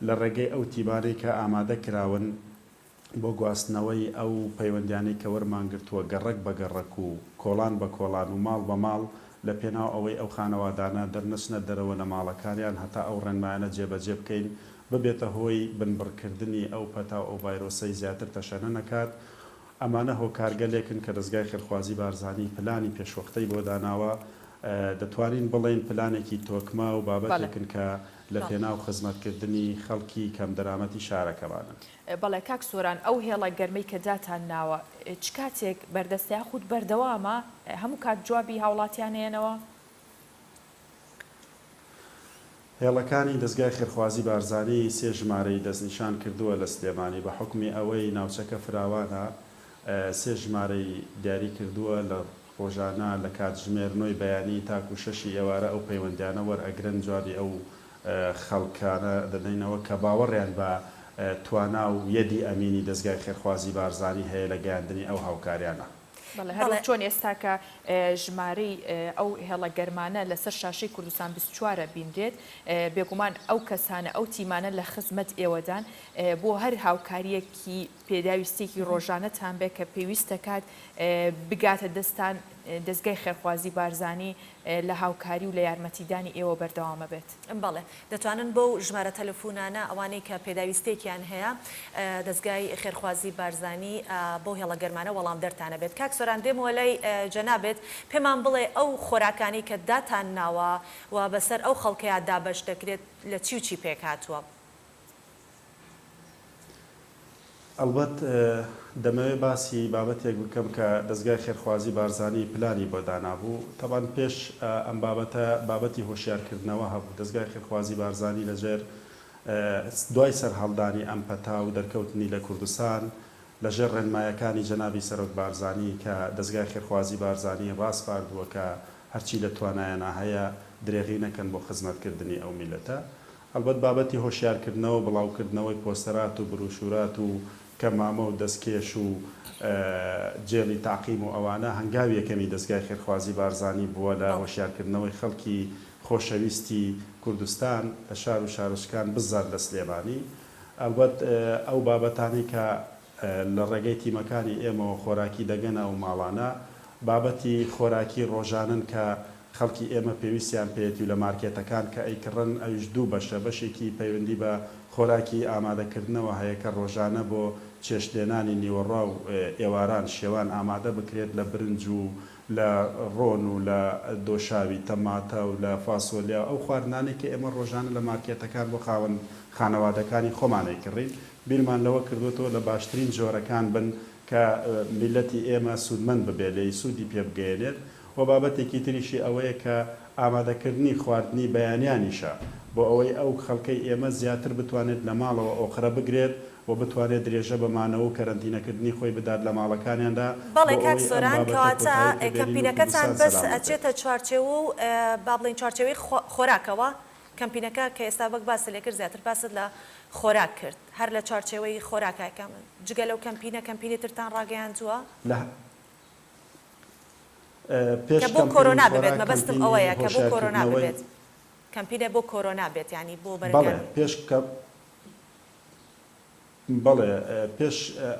لە ڕێگەی ئەو تیمانەی کە ئامادە کراون بۆ گواستنەوەی ئەو پەیوەندیانەی کە وەرمانگرتووە گەڕک بە گەڕک و کۆڵان بە کۆڵان و ماڵ بە ماڵ لە پێناو ئەوەی ئەو خانەوادانە دەرنەچنە دەرەوە لە ماڵەکانیان هەتا ئەو ڕێنمایانە جێبەجێ بکەین ببێتە هۆی بنبڕکردنی ئەو پەتا ئەو ڤایرۆسەی زیاتر تەشەنە نەکات ئەمانە هۆکارگەلێکن کە دەستگای خێرخوازی بارزانی پلانی پێشوەختەی بۆ داناوە دەتوانین بڵێن پلانێکی تۆکما و بابەتێکن کە لە پێناو خزمەتکردنی خەڵکی کەم دەرامەتی شارەکەمانن. بەڵێ کاک سۆران ئەو هێڵە گەرمەی کە جاتان ناوە چ کاتێک بەردەستیا خود بەردەوامە هەموو کات جوابی هاوڵاتیان هێنەوە؟ هێڵەکانی دەستگای خێرخوازی بارزانی سێ ژمارەی دەستنیشان کردووە لە سلێمانی بە حکمی ئەوەی ناوچەکە فراوانە سێ ژمارەی دیاری کردووە لە ڕۆژانە لە کاتژمێرنەوەی بەیانی تاکو شەشی ئێوارە ئەو پەیوەندیانە وەرئەگرن جوابی ئەو خەڵکانە دەدەینەوە کە باوەڕیان بە توانا و یەدی ئەمینی دەستگای خێرخوازی بارزانی هەیە لە گەیاندنی ئەو هاوکاریانە. هەڵ چۆن ئێستا کە ژمارەی ئەو هێڵە گەرمانە لەسەر شاشەی کوردستان 24 بینرێت بێگومان ئەو کەسانە ئەو تیمانە لە خزمەت ئێوەدان بۆ هەر هاوکاریەکی پێداویستێکی ڕۆژانەتان بێ کە پێویستە کات بگاتە دەستان دەستگای خێرخوازی بارزانی لە هاوکاری و لە یارمەتیدانی ئێوە بەردەوامە بێت. بەڵێ دەتوانن بۆ ژمارە تەلەفۆنانە ئەوانەی کە پێداویستێکیان هەیە دەستگای خێرخوازی بارزانی بۆ هێڵە گەرمانە وەڵام دەرتانە بێت. کاک سۆران دێمەوە لای جەنابێت پێمان بڵێ ئەو خۆراکانی کە داتان ناوە و بەسەر ئەو خەڵکەیە دابەش دەکرێت لە چی و چی پێک هاتووە؟ ئەلبەت دەمەوێت باسی بابەتێک بکەم کە دەستگای خێرخوازی بارزانی پلانی بۆ دانابوو. تەبان پێش ئەم بابەتی هۆشیارکردنەوە هەبوو. دەستگای خێرخوازی بارزانی لەژێر دوای سەرهەڵدانی ئەم پەتا و دەرکەوتنی لە کوردستان لەژێر ڕێنمایەکانی جەنابی سەرۆک بارزانی کە دەستگای خێرخوازی بارزانی ڕاستپاردووە کە هەرچی لە توانایانە هەیە درێغی نەکەن بۆ خزمەتکردنی ئەو میلەتە. ئەلبەت بابەتی هۆشیارکردنەوە بڵاوکردنەوەی پۆستەرات و بروشورات و کەمامە و دەستکێش و جێڵی تاقیم و ئەوانە هەنگاوی یەکەمی دەستگای خێرخوازی بارزانی بووە لە هۆشیارکردنەوەی خەڵکی خۆشەویستی کوردستان لە شار و شارشکان بزار لە سلێمانی. ئەلبەت ئەو بابەتانی کە لە ڕێگەی تیمەکانی ئێمەوە خۆراکی دەگەنە و ماڵانە بابەتی خۆراکی ڕۆژانن کە خەڵکی ئێمە پێویستیان پێێتی و لە مارکێتەکان کە ئەیکڕن ئەویش دوو بەشە بەشێکی پەیوەندی بە خۆراکی ئامادەکردنەوە هەیە کە ڕۆژانە بۆ چێشتێنانی نیوەڕا و ئێواران شێوان ئامادە بکرێت لە برنج و لە ڕۆن و لە دۆشاوی تەماتە و لە فاسۆلیا ئەو خواردنانی کە ئێمە ڕۆژانە لە مارکێتەکان بۆ خاوەن خانەوادەکانی خۆمانەی کڕین بیرمان لەوە کردوێتەوە لە باشترین جۆرەکان بن کە میلەتی ئێمە سوودمەند ببێت لێی سوودی پێ بگەێنێت و بابەتێکی تریشی ئەوەیە کە ئامادەکردنی خواردنی بەیانیانیشە بۆ ئەوەی ئەو خەڵکەی ئێمە زیاتر بتوانێت لە ماڵەوە ئۆخرە بگرێت و بتوانێت درێژە بمانەوە و کەرەنتینەکردنی خۆی بدات لە ماڵەکانیاندا. بەڵێ کاک سۆران کەواتە کەمپینەکەتان بەس ئەچێتە چوارچێوە و با بڵین چوارچێوەی خۆراکەوە کەمپینەکە کە ئێستا وەک باس لێ کرد زیاتر باست لە خۆراک کرد هەر لە چوارچێوەی خۆراکەکەم جگە لەو کەمپینی ترتان ڕاگەیاندووە کە بۆ کۆرۆنا ببێت مەبەستم ئەوەیە کە بۆ کۆرۆنا ببێت کەمپینە بۆ کۆرۆنا بێت ینی بۆ بەرگەر بەڵێ پێش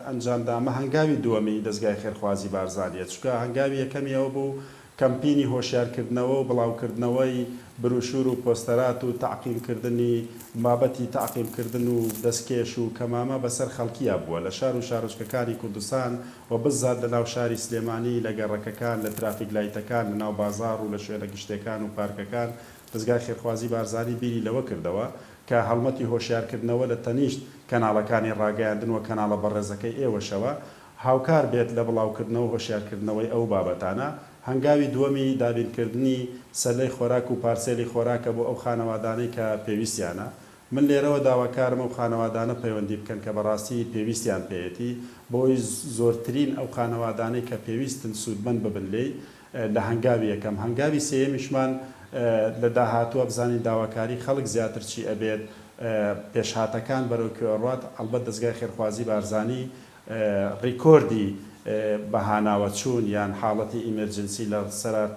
ئەنجامدامە هەنگاوی دووەمی دەستگای خێرخوازی بارزانیە چکە هەنگاوی یەکەمیەوە بوو کەمپینی هۆشیارکردنەوە و بڵاوکردنەوەی بروشور و پۆستەرات و تاقیمکردنی بابەتی تاقیمکردن و دەستکێش و کەمامە بەسەر خەڵکیە بووە لە شار و شارۆچکەکانی کوردستان و بزات لە ناو شاری سلێمانی لە گەڕەکەکان لە ترافیک لایتەکان لە ناو بازار و لە شوێنە گشتەکان و پارکەکان دەستگای خێرخوازی بارزانی بیری لەوە کردەوە کە هەڵمەتی هۆشیارکردنەوە لە تەنیشت کەناڵەکانی ڕاگەیاندن و کەناڵە بەڕێزەکەی ئێوەشەوە هاوکار بێت لە بڵاوکردنەوە و هۆشیارکردنەوەی ئەو بابەتانە. هەنگاوی دووەمی دابینکردنی سەلەی خۆراک و پارسێلی خۆراکە بۆ ئەو خانەوادانەی کە پێویستیانە من لێرەوە داواکارم ئەو خانەوادانە پەیوەندی بکەن کە بەڕاستی پێویستیان پێێتی بۆی زۆرترین ئەو خانەوادانەی کە پێویستن سوودمەند ببن لێی لە هەنگاوی یەکەم. هەنگاوی سێمیشمان لە داهاتووە بزانین داواکاری خەڵک زیاتر چی ئەبێت پێشهاتەکان بەرەو کێڕات ئەلبەت دەستگای خێرخوازی بارزانی ڕیکۆردی بەهاناوە چوون یان حاڵەتی ئیمەرجنسی لە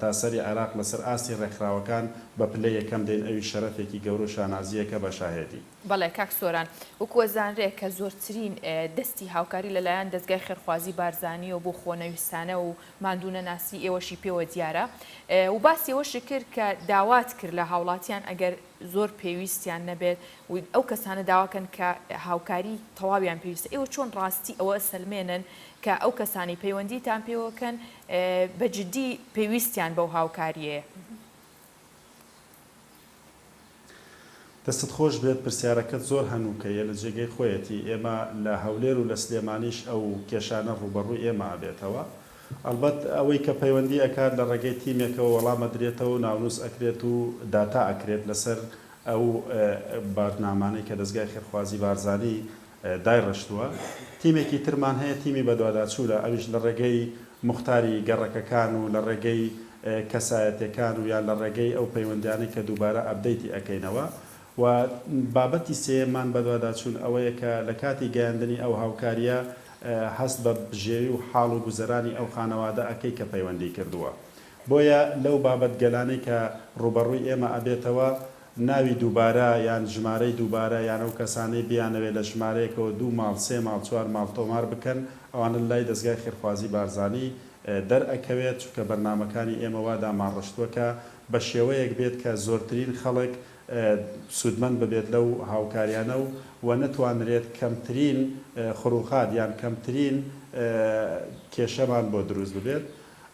تاسەری عێراق لەسەر ئاستی ڕێکخراوەکان بە پلەی یەکەم دێن ئەوی شەرەفێکی گەورە و شانازیەکە بە شاهێدی. بەڵێ کاک سۆران وەکوە زانرێک کە زۆرترین دەستی هاوکاری لەلایەن دەستگای خێرخوازی بارزانی و بۆ خۆنەویستانە و ماندوونە ناسی ئێوەشی پێوە دیارە و باسی ئەوەشی کرد کە داوات کرد لە هاوڵاتیان ئەگەر زۆر پێویستیان نەبێت و ئەو کەسانە داواکەن کە هاوکاری تەواویان پێویستە ئێوە چۆن ڕاستی ئەوە سەلمێنن کە ئەو کەسانی پەیوەندیتان پێوەکەن بەجددی پێویستیان بەو هاوکاریەیە. دەستت خۆش بێت پرسیارەکەت زۆر هەنووکەیە لە جێگەی خۆیەتی ئێمە لە هەولێر و لە سلێمانیش ئەو کێشانە ڕوبەڕووی ئێمە ئابێتەوە. ئەلبەت ئەوەی کە پەیوەندی ئەکات لە ڕێگەی تیمێکەوە وەڵامە درێتەوە و ناونووس ئەکرێت و داتا ئەکرێت لەسەر ئەو بارنامانەی کە دەستگای خێرخوازی بارزانی دایڕشتووە. تیمێکی ترمان هەیە تیمی بەدواداچوورە ئەویش لە ڕێگەی مختاری گەڕەکەکان و لە ڕێگەی کەسایەتەکان و یان لە ڕێگەی ئەو پەیوەندیانەی کە دووبارە ئەپدەیتی ئەەکەینەوە. و بابەتی سێمان بەدواداچوون ئەوەیە کە لە کاتی گەیاندنی ئەو هاوکاریە هەست بە بژێوی و حاڵ و گوزەرانی ئەو خانەوادە ئەەکەی کە پەیوەندی کردووە. بۆیە لەو بابەت گەلانەی کە ڕوبەڕووی ئێمە ئەبێتەوە ناوی دووبارە یان ژمارەی دووبارە یان ئەو کەسانەی بیانەوێت لە ژمارەیەکەوە 2 ماڵ 3 ماڵ 4 ماڵ تۆمار بکەن ئەوانە لای دەستگای خێرخوازی بارزانی دەرئەکەوێت چونکە بەرنامەکانی ئێمە وا داماڕشتووەکە بە شێوەیەک بێت کە زۆرترین خەڵک سودمەند ببێت لەو هاوکاریانە و نەتوانرێت کەمترین خروخات یان کەمترین کێشەمان بۆ دروست ببێت.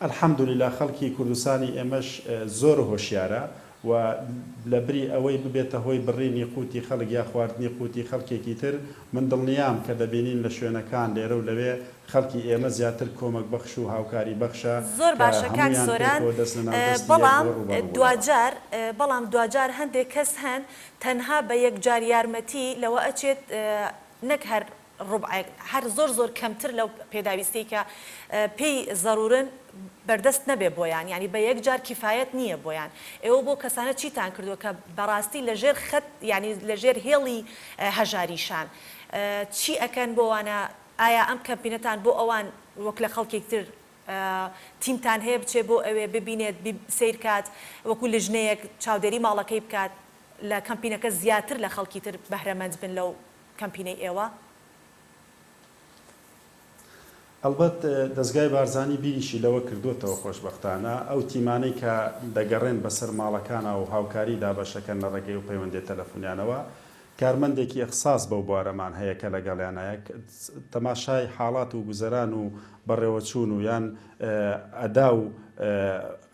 ئەلحەمدولیلا خەڵکی کوردستانی ئێمەش زۆر هۆشیارە و لە بری ئەوەی ببێتە هۆی بڕینی قوتی خەڵک یا خواردنی قوتی خەڵکێکی تر من دڵنیام کە دەبینین لە شوێنەکان لێرە و لەوێ خەڵکی ئێمە زیاتر کۆمەک بەخش و هاوکاری بەخشە. زۆر باشە کاک سۆران. بەڵام دوجار هەندێک کەس هەن تەنها بە یەکجار یارمەتی لەوە ئەچێت نەک هەر هەر زۆر کەمتر لەو پێداویستی کە پێی زەرورن بەردەست نەبێ بۆیان ینی بە یەکجار کیفایەت نییە بۆیان. ئێوە بۆ کەسانە چیتان کردووە کە بەڕاستی لەژێر خەت ینی لەژێر هێڵی هەژاریشان چی ئەکەن بۆوانە؟ ئایا ئەم کەمپینەتان بۆ ئەوان وەک لە خەڵکێکتر تیمتان هەیە بچێ بۆ ئەوێ ببینێت سیرکات وەکو لژنەیەک چاودێری ماڵەکەی بکات لە کەمپینەکە زیاتر لە خەڵکی تر بەهرەمەند بن لەو کەمپینەی ئێوە؟ ئەلبەت دەستگای بارزانی بیریشی لەوە کردوێتەوە خۆشبەختانە ئەو تیمانەی کە دەگەڕێن بەسەر ماڵەکانە و هاوکاری دابەشەکەن لە ڕێگەی و پەیوەندی تەلەفۆنیانەوە کارمەندێکی ئەخساس بەو بوارەمان هەیە کە لەگەڵیانایە تەماشای حاڵات و گوزەران و بەڕێوەچوون و یان ئەدا و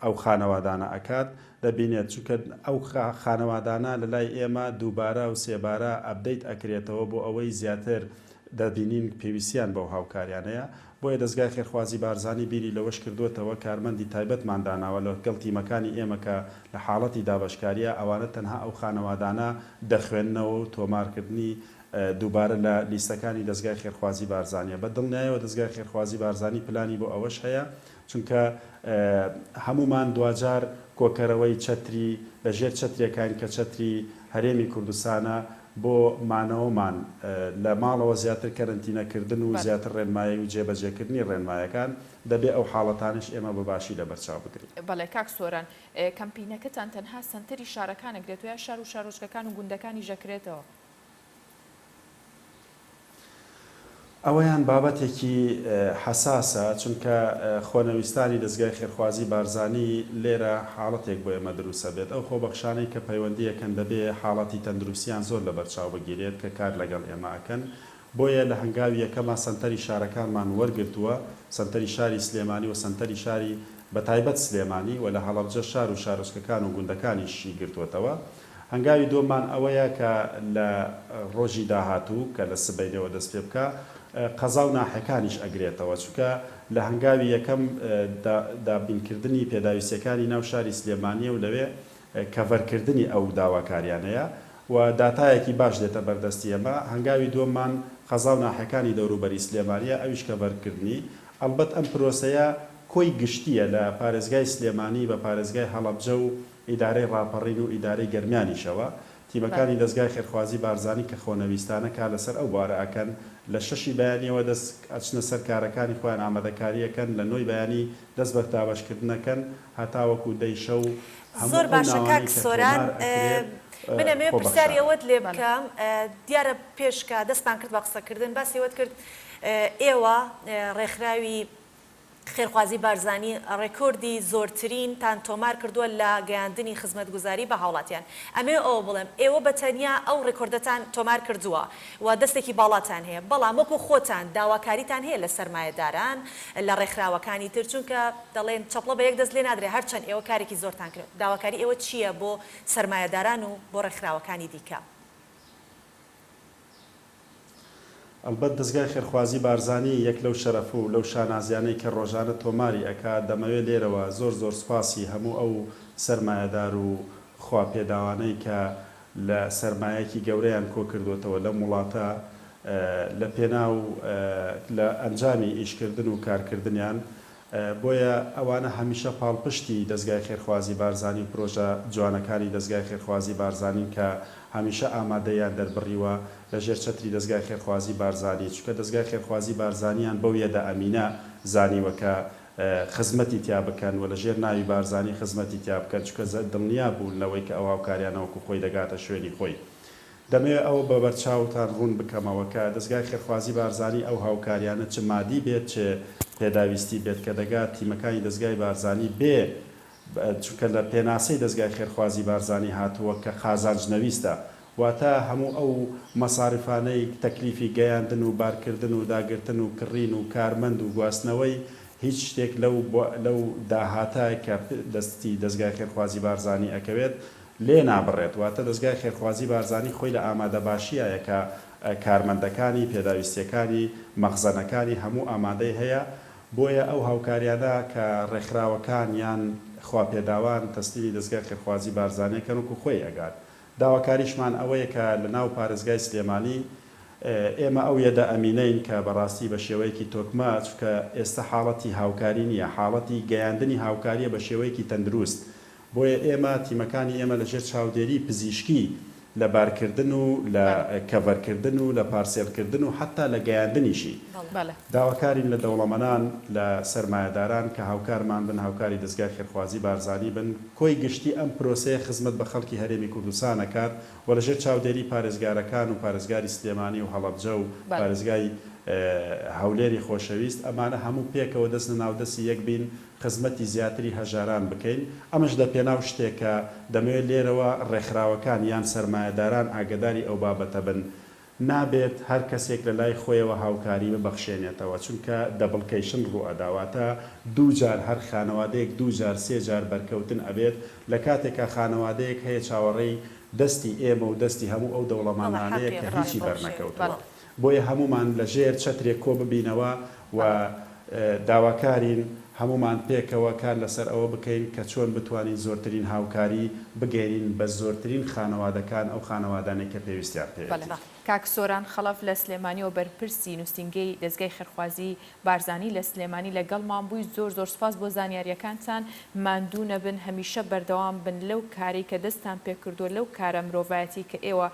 ئەو خانەوادانە ئەکات دەبینێت چونکە ئەو خانەوادانە لە لای ئێمە دووبارە و سێبارە ئەپدەیت ئەکرێتەوە بۆ ئەوەی زیاتر دەبینین پێویستیان بەو هاوکاریانەیە. بۆیە دەستگای خێرخوازی بارزانی بیری لەوەش کردوێتەوە کارمەندی تایبەتمانداناوە لە گەڵتیمەکانی ئێمە کە لە حاڵەتی دابشکاریە ئەوانە تەنها ئەو خانەوادانە دەخوێننەوە و تۆمارکردنی دووبارە لە لیستەکانی دەستگای خێرخوازی بارزانیە. بە دڵنیایەوە دەستگای خێرخوازی بارزانی پلانی بۆ ئەوەش هەیە چونکە هەمومان دوجار کۆکەرەوەی چەتری لەژێر چەترێکان کە چەتری هەرێمی کوردستانە بۆ مانەوەمان لە ماڵەوە زیاتر کەرنتینەکردن و زیاتر ڕێنمایی و جێبەجێکردنی ڕێنمایەکان دەبێ ئەو حاڵەتانش ئێمە بەباشی لە بەرچاو بگرین. بەڵێ کاک سۆران کەمپینەکەتان تەنها سنتەری شارەکانەکرێت و یا شار و شارۆچکەکان و گوندەکانی ژەکرێتەوە؟ ئەوەیان بابەتێکی حساسە چونکە خۆنەویستانی دەستگای خێرخوازی بارزانی لێرە حاڵەتێک بۆ ئێمە دروستە بێت. ئەو خۆبەخشانەی کە پەیوەندیەکەن دەبێ حاڵەتی تەندروستیان زۆر لە بەرچاو بگیرێت کە کار لەگەڵ ئێمە ئەکەن. بۆیە لە هەنگاوی یەکەمە سنتەری شارەکانمان وەرگرتووە، سنتەری شاری سلێمانی و سنتەری شاری بەتایبەت سلێمانی و لە هەڵەبجە شار و شارۆچکەکان و گوندەکانیشی گرتووەتەوە. هەنگاوی دۆمان ئەوەیە کە لە ڕۆژی داهاتوو کە لە سبەینەوە دەست پێ بکە قەزا و ناحەکانیش ئەگرێتەوە چونکە لە هەنگاوی یەکەم دابینکردنی پێداویستەکانی ناو شاری سلێمانیە و لەوێ کەڤەرکردنی ئەو داواکاریانەیە و داتایەکی باش دێتە بەردەستی ئێمە. هەنگاوی دووەممان قەزا و ناحەکانی دەوروبەری سلێمانیە ئەویش کەڤەرکردنی. ئەلبەت ئەم پرۆسەیە کۆی گشتیە لە پارێزگای سلێمانی بە پارێزگای هەڵەبجە و ئیدارەی ڕاپەڕین و ئیدارەی گەرمیانیشەوە. تیمەکانی دەستگای خێرخوازی بارزانی کە خۆنەویستانە کا لەسەر ئەو بوارە ئەکەن لە شەشی بەیانیەوە دەست ئەچنە سەر کارەکانی خۆیان ئامادەکاریەکەن لە نۆی بەیانی دەست بە دابشکردنەکەن هەتاوەکو دەیشە و زۆر باشە کاک سۆران. منەمێ پرسیاری ئەوەت لێ بکەم دیارە پێشکە دەستمان کرد بە قسەکردن باسیەوەت کرد ئێوە ڕێکخراوی خێرخوازی بارزانی ڕێکۆردی زۆرترین تان تۆمار کردووە لە گەیاندنی خزمەتگوزاری بە هاوڵاتیان ئەمێ ئەوە بڵێم ئێوە بەتەنیا ئەو ڕێکۆردەتان تۆمار کردووە و دەستێکی باڵاتان هەیە بەڵام وەکو خۆتان داواکاریتان هەیە لە سەرمایەداران لە ڕێکخراوەکانی تر چونکە دەڵێن چەپڵە بە یەک دەست لێ نادرێت هەرچەند ئێوە کارێکی زۆرتان کرد داواکاری ئێوە چییە بۆ سەرمایەداران و بۆ ڕێکخراوەکانی دیکە ئەلبەت دەستگای خێرخوازی بارزانی یەک لەو شەرەف و لەو شانازیانەی کە ڕۆژانە تۆماری ئەکات دەمەوێت لێرەوە زۆر سوپاسی هەموو ئەو سەرمایەدار و خواپێداوانەی کە لە سەرمایەکی گەورەیان کۆ کردوێتەوە لە وڵاتە لە پێناو لە ئەنجامی ئیشکردن و کارکردنیان بۆیە ئەوانە هەمیشە پاڵپشتی دەستگای خێرخوازی بارزانی و پرۆژە جوانەکانی دەستگای خێرخوازی بارزانین کە هەمیشە ئامادەیان دەربڕیوە لە ژێر چەتری دەستگای خێرخوازی بارزانی چونکە دەستگای خێرخوازی بارزانیان بەو یەدە ئەمینە زانیوەکە خزمەتی تیا بکەن و لە ژێر ناوی بارزانی خزمەتی تیا بکەن چونکە دڵنیا بوون لەوەی کە ئەو هاوکاریانەوەکو خۆی دەگاتە شوێنی خۆی دەمەوێت ئەوە بە بەرچاوتان ڕوون بکەمەوە کە دەستگای خێرخوازی بارزانی ئەو هاوکاریانە چ مادی بێت چ پێداویستی بێت کە دەگات تیمەکانی دەستگای بارزانی بێ چونکە لە پێناسەی دەستگای خێرخوازی بارزانی هاتووە کە خازانجنەویستە واتە هەموو ئەو مەساریفانەی تەکلیفی گەیاندن و بارکردن و داگرتن و کڕین و کارمەند و گواستنەوەی هیچ شتێک لەو داهاتای کە دەستی دەستگای خێرخوازی بارزانی ئەکەوێت لێ نابڕێت واتە دەستگای خێرخوازی بارزانی خۆی لە ئامادە باشیایە کە کارمەندەکانی پێداویستیەکانی مەخزەنەکانی هەموو ئامادەی هەیە بۆیە ئەو هاوکاریانە کە ڕێکخراوەکان یان خواپێداوان تەسلیمی دەستگای خێرخوازی بارزانەکەن وەکو خۆی ئەگات داواکاریشمان ئەوەیە کە لە ناو پارێزگای سلێمانی ئێمە ئەو یەدە ئەمینەین کە بەڕاستی بە شێوەیەکی تۆکمە چونکە ئێستا حاڵەتی هاوکاری نیە حاڵەتی گەیاندنی هاوکاریە بە شێوەیەکی تەندروست بۆیە ئێمە تیمەکانی ئێمە لەژێر چاودێری پزیشکی لە بارکردن و لە کەڤەرکردن و لە پارسێلکردن و حتا لە گەیاندنیشی داواکارین لە دەوڵەمەنان لە سەرمایەداران کە هاوکارمان بن هاوکاری دەستگای خێرخوازی بارزانی بن کۆی گشتی ئەم پرۆسەیە خزمەت بە خەڵکی هەرێمی کوردستان ئەکات و لەژێر چاودێری پارێزگارەکان و پارێزگاری سلێمانی و هەڵەبجە و پارێزگای هەولێری خۆشەویست ئەمانە هەموو پێکەوە دەستە ناودەستی یەک بین خزمەتی زیاتری هەژاران بکەین ئەمەش دە پێناو شتێکە دەمەوێت لێرەوە ڕێکخراوەکان یان سەرمایەداران ئاگداری ئەو بابەتە بن نابێت هەر کەسێک لە لای خۆیەوە هاوکاری ببەخشێنێتەوە چونکە دەبڵکەیشن ڕوو ئەداواتە دوو جار هەر خانەوادەیەک دوو جار سێ جار بەرکەوتن ئەبێت لە کاتێکە خانەوادەیەک هەیە چاوەڕێی دەستی ئێمە و دەستی هەموو ئەو دەوڵەمانانەیە کە هیچی بەرنەکەوتەوە بۆیە هەمومان لە ژێر چەترێک کۆ ببینەوە و داواکارین هەمومان پێکەوە کار لەسەر ئەوە بکەین کە چۆن بتوانین زۆرترین هاوکاری بگەێنین بە زۆرترین خانەوادەکان ئەو خانەوادانێک کە پێویستیان پێ کاک سۆران خەڵەف لە سلێمانی و بەرپرسی نووسنگەی دەستگای خێرخوازی بارزانی لە سلێمانی لەگەڵمان بووی زۆر سپاس بۆ زانیاریەکانتان ماندوو نەبن هەمیشە بەردەوام بن لەو کاری کە دەستان پێکردو لەو کارە مرۆڤایەتی کە ئێوە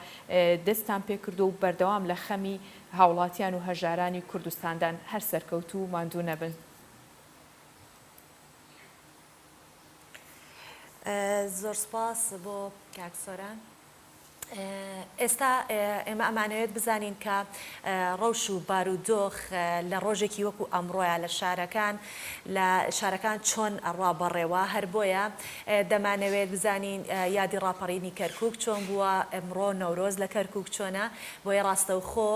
دەستان پێکردو و بەردەوام لە خەمی هاوڵاتیان و هەژارانی کوردستاندان هەر سەرکەوتو و ماندوو نەبن زۆر سپاس بۆ کاک سۆران ئێستا ئێمە ئەمانەوێت بزانین کە ڕەوش و بارودۆخ لە ڕۆژێکی وەکو ئەمڕۆیە لە شارەکان چۆن ڕابەڕێوە هەر بۆیە دەمانەوێت بزانین یادی ڕاپەڕینی کەرکووک چۆن بووە ئەمڕۆ نەورۆز لە کەرکووک چۆنە بۆیە ڕاستەوخۆ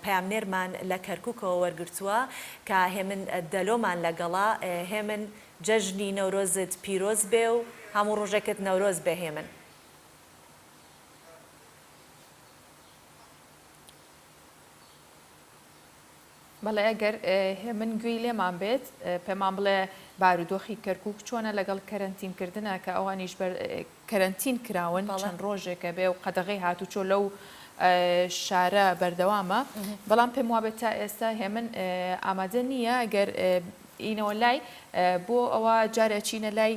پەیامنێرمان لە کەرکووکەوە وەرگرتووە کە هێمن دەلۆمان لەگەڵا هێمن جەژنی نەورۆزت پیرۆز بێ و هەموو ڕۆژێکت نەورۆز بێ هێمن بەڵێ ئەگەر من گوێی لێمان بێت پێمان بڵێ بارودۆخی کەرکووک چۆنە لەگەڵ کەرەنتینکردنە کە ئەوانیش کەرەنتین کراون چەند ڕۆژێکە بێ و قەدەغی هاتوچۆ لەو شارە بەردەوامە بەڵام پێم وابێت تا ئێستا هێمن ئامادە نییە ئەگەر ئینەوە لای بۆ ئەوە جارێکینە لای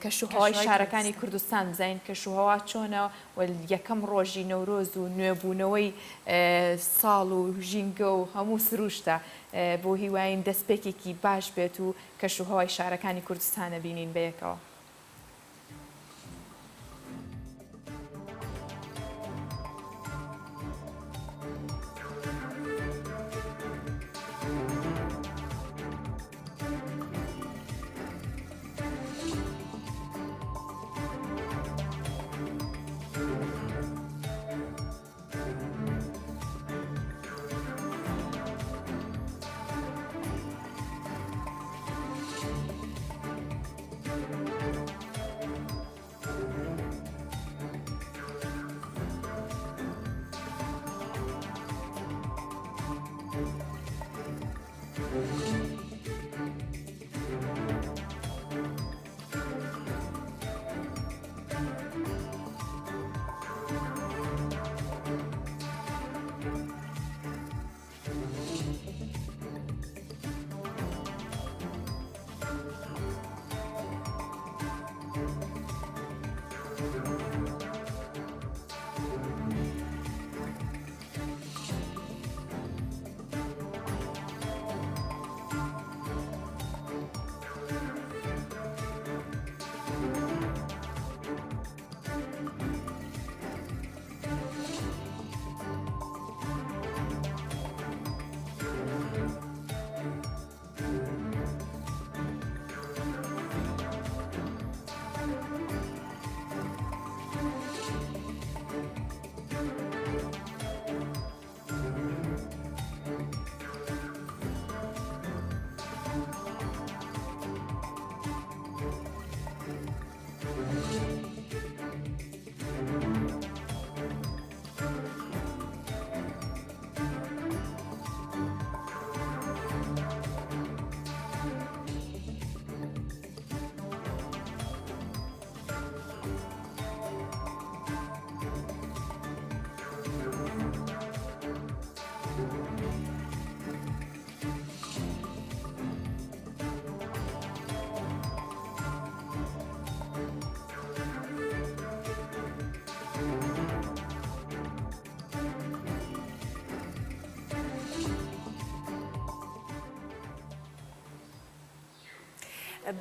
کەشوهەوای شارەکانی کوردستان بزین کەشوهەوا چۆنە و یەکەم ڕۆژی نەورۆز و نوێبوونەوەی ساڵ و ژینگە و هەموو سروشتە بۆ هیواین دەستپێکێکی باش بێت و کەشوهەوای شارەکانی کوردستانە بینین بەیەکەوە.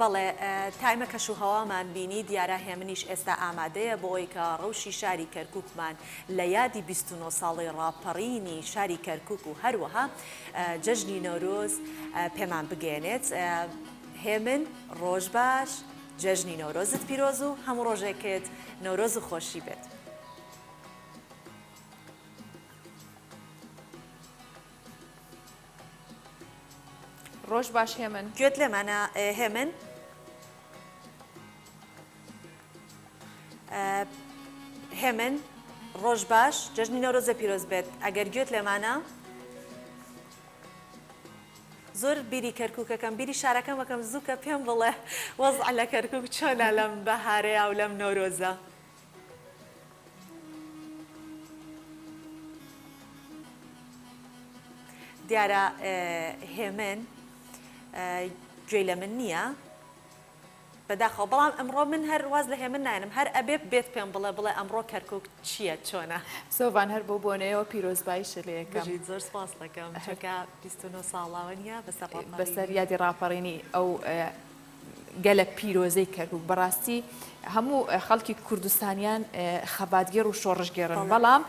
بەڵێ تایمە کەش و هەوامان بینی دیارە هێمنیش ئێستا ئامادەیە بۆ ئەوی کە ڕەوشی شاری کەرکووکمان لە یادی 29 ساڵی ڕاپەڕینی شاری کەرکووک و هەروەها جەژنی نەورۆز پێمان بگەێنێت. هێمن ڕۆژ باش، جەژنی نەورۆزت پیرۆز و هەموو ڕۆژێکت نەورۆز و خۆشی بێت. ڕۆژ باش هێمن. گوێت لێمانە هێمن؟ هێمن ڕۆژ باش، جەژنی نەورۆزە پیرۆز بێت. ئەگەر گوێت لێمانە زۆر بیری کەرکووکەکەم بیری شارەکەم وەکەم زووکە پێم بڵێ وەزع لە کەرکووک چۆنە لەم بەهارەیە و لەم نەورۆزە. دیارە هێمن گوێی لە من نییە بەداخەوە، بەڵام ئەمڕۆ من هەر واز لە هێمن ناێنم، هەر ئەبێ بێت پێم بڵێ ئەمڕۆ کەرکووک چییە چۆنە. سۆڤان هەر بۆ بۆنەوە پیرۆزباییشە لە یەکەم. زۆر سپاس دەکەم چونکە 29 ساڵاوە نیە بەسەر یادی ڕاپەڕینی ئەو گەلە پیرۆزەی کەرکووک. بەڕاستی هەموو خەڵکی کوردستانیان خەباتگێر و شۆڕژگێڕن، بەڵام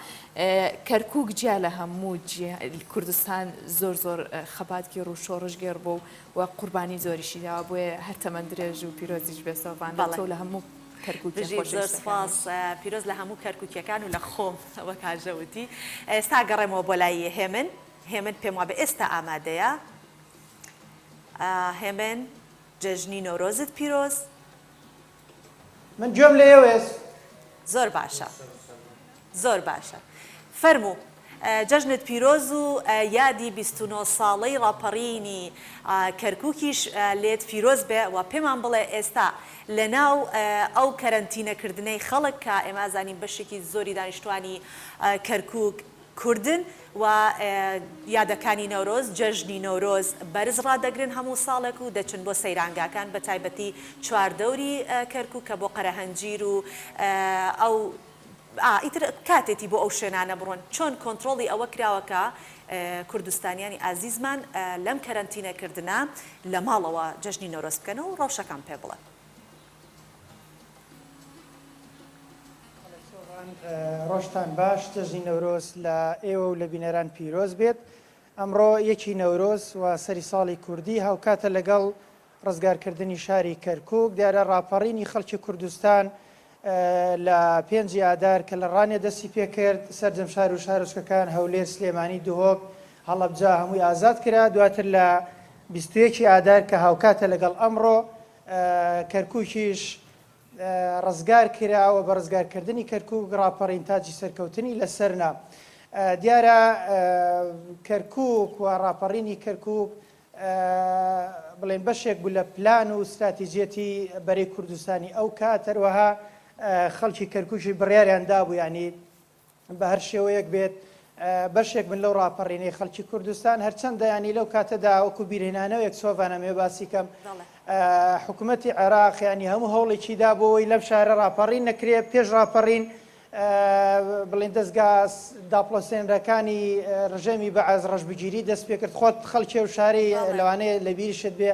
کەرکووک جیا لە هەموو کوردستان زۆر زۆر خەباتگێر و شۆڕژگێر بوو و قوربانی زۆریشی داوە، بۆیە هەر تەمەند درێژ و پیرۆزیش بێ سۆڤان لە هەموو زۆر سپاس پیرۆز لە هەموو کەرکووکیەکان و لە خۆم وەک کاژەوتی. ئێستا گەڕێمەوە بۆ لای هێمن. هێمن پێم وابێ ئێستا ئامادەیە. هێمن جەژنی نەورۆزت پیرۆز. من گوێم لە ئێوەیە. زۆر باشە، زۆر باشە. فەرموو جەژنت پیرۆز و یادی 29 ساڵەی ڕاپەڕینی کەرکووکیش لێت پیرۆز بێ و پێمان بڵێ ئێستا لە ناو ئەو کەرەنتینەکردنەی خەڵک کە ئێمە ئازانین بەشێکی زۆری دانیشتوانی کەرکووک کوردن و یادەکانی نەورۆز، جەژنی نەورۆز بەرز ڕادەگرن هەموو ساڵێک و دەچن بۆ سەیرانگاکان بە تایبەتی چواردەوری کەرکووک کە بۆ قەرەهەنجیر و ئەو ئیتر کاتێتی بۆ ئەو شوێنانە بڕۆن. چۆن کۆنتترۆڵی ئەوە کراوەکە کوردستانیانی ئازیزمان لەم کەرەنتینەکردە لە ماڵەوە جەژنی نەورۆز بکەنەوە و ڕەوشەکان پێ بڵێن. ڕۆژتان باش، جەژنی نەورۆز لە ئێوە و لە بینەران پیرۆز بێت. ئەمڕۆ یەکی نەورۆز و سەری ساڵی کوردی هاوکاتە لەگەڵ ڕزگارکردنی شاری کەرکووک. دیارە ڕاپەڕینی خەڵکی کوردستان لە 5 ئادار کە لە ڕانێ دەستی پێکرد، سەرجەم شار و شارۆچکەکان هەولێر، سلێمانی، دوهۆک، هەڵەبجا هەمووی ئازاد کرا. دواتر لە 21 ئادار کە هاوکاتە لەگەڵ ئەمڕۆ کەرکووکیش ڕزگار کراوە بە ڕزگارکردنی کەرکووک ڕاپەڕین تاجی سەرکەوتنی لەسەرنا. دیارە کەرکووک و ڕاپەڕینی کەرکووک بڵێن بەشێک بوو لە پلان و استراتیژیەتی بەرەی کوردستانی ئەو کات. هەروەها خەڵکی کەرکووکی بڕیاریان دابوو یعنی بە هەر شێوەیەک بێت بەشێک من لەو ڕاپەڕینەی خەڵکی کوردستان هەرچەندە ینی لەو کاتەدا وەکو بیرهێنانەوەیەک سۆڤانە مێ باسی کەم حکوومەتی عێراق ینی هەموو هەوڵێکی دا بۆەوەی لەم شارە ڕاپەڕین نەکرێت. پێش ڕاپەڕین بڵێن دەستگا داپڵۆسێنەرەکانی ڕژەمی بەعەز ڕەشبگیری دەست پێ کرد. خۆت خەڵکی و شاری لەوانەیە لە بیرشت بێ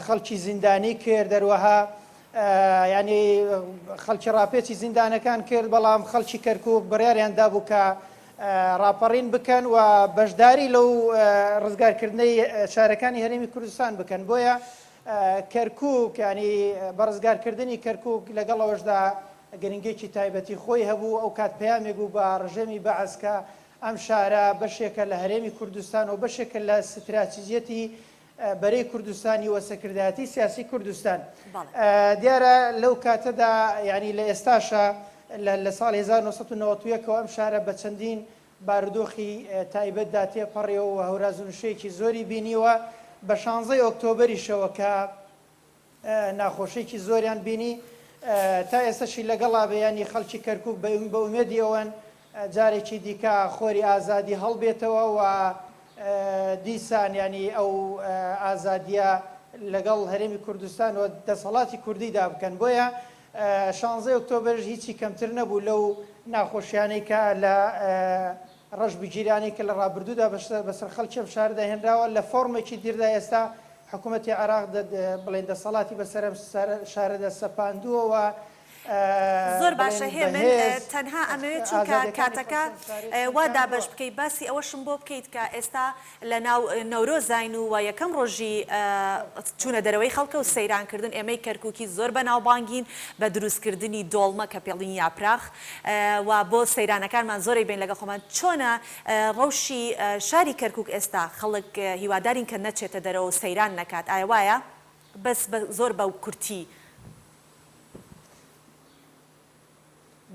خەڵکی زیندانی کرد، دەروەها ینی خەڵکی ڕاپێچی زیندانەکان کرد، بەڵام خەڵکی کەرکووک بڕیاریان دابوو کە ڕاپەڕین بکەن و بەشداری لەو ڕزگارکردنەی شارەکانی هەرێمی کوردستان بکەن. بۆیە کەرکووک ینی بە ڕزگارکردنی کەرکووک لەگەڵەوەشدا گرنگێکی تایبەتی خۆی هەبوو. ئەو کات پەیامێک بوو بە ڕژەمی بەعەز کە ئەم شارە بەشێکە لە هەرێمی کوردستان و بەشێکە لە استراتیژیەتی بەرەی کوردستانی و سەکردایەتی سیاسی کوردستان. دیارە لەو کاتەدا ینی لە ئێستاشە لە ساڵ 1990 ئەم شارە بە چەندین بارودۆخی تایبەتدا تێپەڕێەوە و هەوراز و نوشەیەکی زۆری بینیوە. بە 16 ئۆکتۆبەریشەوە کە ناخۆشێکی زۆریان بینی تا ئێستاشی لەگەڵا بەیانی خەڵکی کەرکووک بە ئومێدی ئەوەن جارێکی دیکە خۆری ئازادی هەڵبێتەوە و دیسان ینی ئەو ئازادیە لەگەڵ هەرێمی کوردستان و دەسەڵاتی کوردیدا بکەن. بۆیە 16 ئۆکتۆبەر هیچی کەمتر نەبوو لەو ناخۆشیانەی کە لە ڕەشبگیرانێک کە لە ڕابردوودا بەسەر خەڵکی ئەم شاردا هێنراوە لە فۆرمێکی دیردا. ئێستا حکوومەتی عراق بڵێن دەسەڵاتی بەسەرم شارەدە سەپاندووەوە زۆر باشە هێ من تەنها ئەمەوێت چونکە کاتەکە وا دابش بکەیت باسی ئەوەشم بۆ بکەیت کە ئێستا لە ناو نەورۆزین و یەکەم ڕۆژی چوونە دەرەوەی خەڵکە و سەیرانکردن ئێمەی کەرکووکی زۆر بەناوبانگین بە دروستکردنی دۆڵمە کە پێڵین یاپراخ و بۆ سەیرانەکانمان زۆری بین لەگە خۆمان چۆنە ڕەوشی شاری کەرکووک ئێستا خەڵک هیوادارین کە نەچێتە دەرەوە سەیران نەکات ئایا وایە بەس زۆر بەو کورتی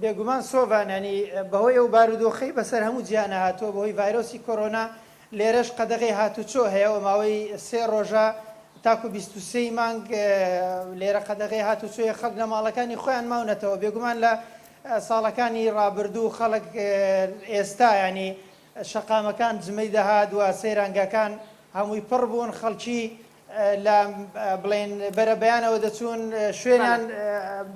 بێگومان سۆڤانانی بەهۆی ئەو بارودۆخەی بەسەر هەموو جیانە هاتووە بەهۆی ڤایرۆسی کۆرۆنا لێرەش قەدەغی هاتوچۆ هەیە و ماوەی 3 ڕۆژە تاکو 23 مانگ لێرە قەدەغی هاتوچۆیە خەڵک لە ماڵەکانی خۆیان ماونەتەوە بێگومان لە ساڵەکانی ڕابردوو خەڵک ئێستا ینی شەقامەکان جمەی دەهات و سەیرانگەکان هەمووی پڕ بوون خەڵکی لە بڵێن بەرەبەیانەوە دەچوون شوێنیان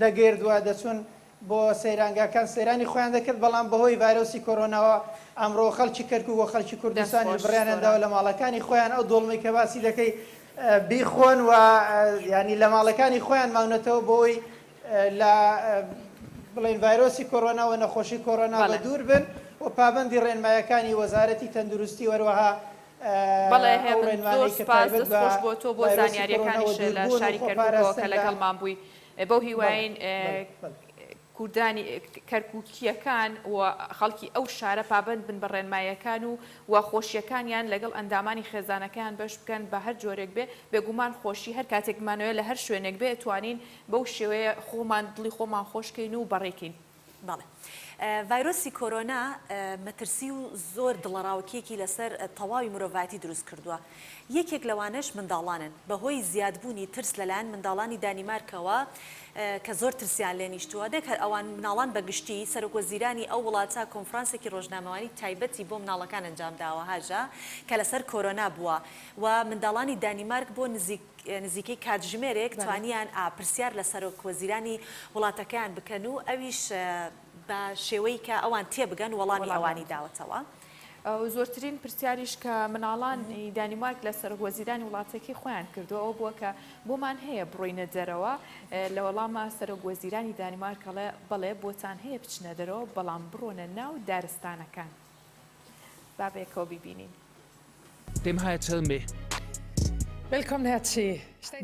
دەگردووە دەچوون بۆ سەیرانگاکان سەیرانی خۆیان دەکرد بەڵام بەهۆی ڤایرۆسی کۆرۆناوە ئەمڕۆ خەڵکی کەرکووک و خەڵکی کوردستانی بڕیانەنداوە لە ماڵەکانی خۆیان ئەو دۆڵمەی کە باسی دەکەی بیخۆن و ینی لە ماڵەکانی خۆیان ماونەتەوە بۆی لە بڵێن ڤایرۆسی کۆرۆنا و نەخۆشی کۆرۆنا بە دوور بن و پابەندی ڕێنمایەکانی وەزارەتی تەندروستی وەروەها بەڵێ زۆر سپاس دەستخۆش بۆ تۆ بۆ زانیاریەکانیش لە شاری کەرکووکەوە کە لەگەڵمان بووی بەو هیواین کوردانی کەرکووکیەکان و خەڵکی ئەو شارە پابند بن بە ڕێنمایەکان و خۆشیەکانیان لەگەڵ ئەندامانی خێزانەکان بەش بکەن بە هەر جۆرێک بێ بێگومان خۆشی هەر کاتێکمانەوە لە هەر شوێنێک بێ توانین بەو شێوەیە خۆمان دڵی خۆمان خۆشکەین و بەڕێکین. بەڵێ ڤایرۆسی کۆرۆنا مەترسی و زۆر دڵەڕاوکێکی لەسەر تەواوی مرۆڤایەتی دروست کردووە. یەکێک لەوانش منداڵانن بەهۆی زیادبوونی ترس لەلایەن منداڵانی دانیمارکەوە کە زۆر ترسیان لێ نیشتووە دەکەر ئەوان مناڵان بەگشتی سەرۆکوەزیرانی ئەو وڵاتە کۆنفرانسێکی ڕۆژنامەوانی تایبەتی بۆ مناڵەکان ئەنجام داوە هاژە کە لەسەر کۆرۆنا بووە و منداڵانی دانیمارک بۆ نزیکەی کاتژمێرێک توانیان پرسیار لە سەرۆکوەزیرانی وڵاتەکەیان بکەن و ئەویش بە شێوەی کە ئەوان تێبگەن وەڵامی ئەوانی داوەتەوە. زۆرترین پرسیاریش کە مناڵانی دانیمارک لە سەرۆکوەزیرانی وڵاتێکی خۆیان کردووە ئەو بووە کە بۆمان هەیە بڕۆینە دەرەوە لە وەڵامە سەرۆکوەزیرانی دانیمارکەڵێ بەڵێ بۆتان هەیە بچنە دەرەوە بەڵام بڕۆنە ناو دارستانەکان. بابێکەوە بیبینین.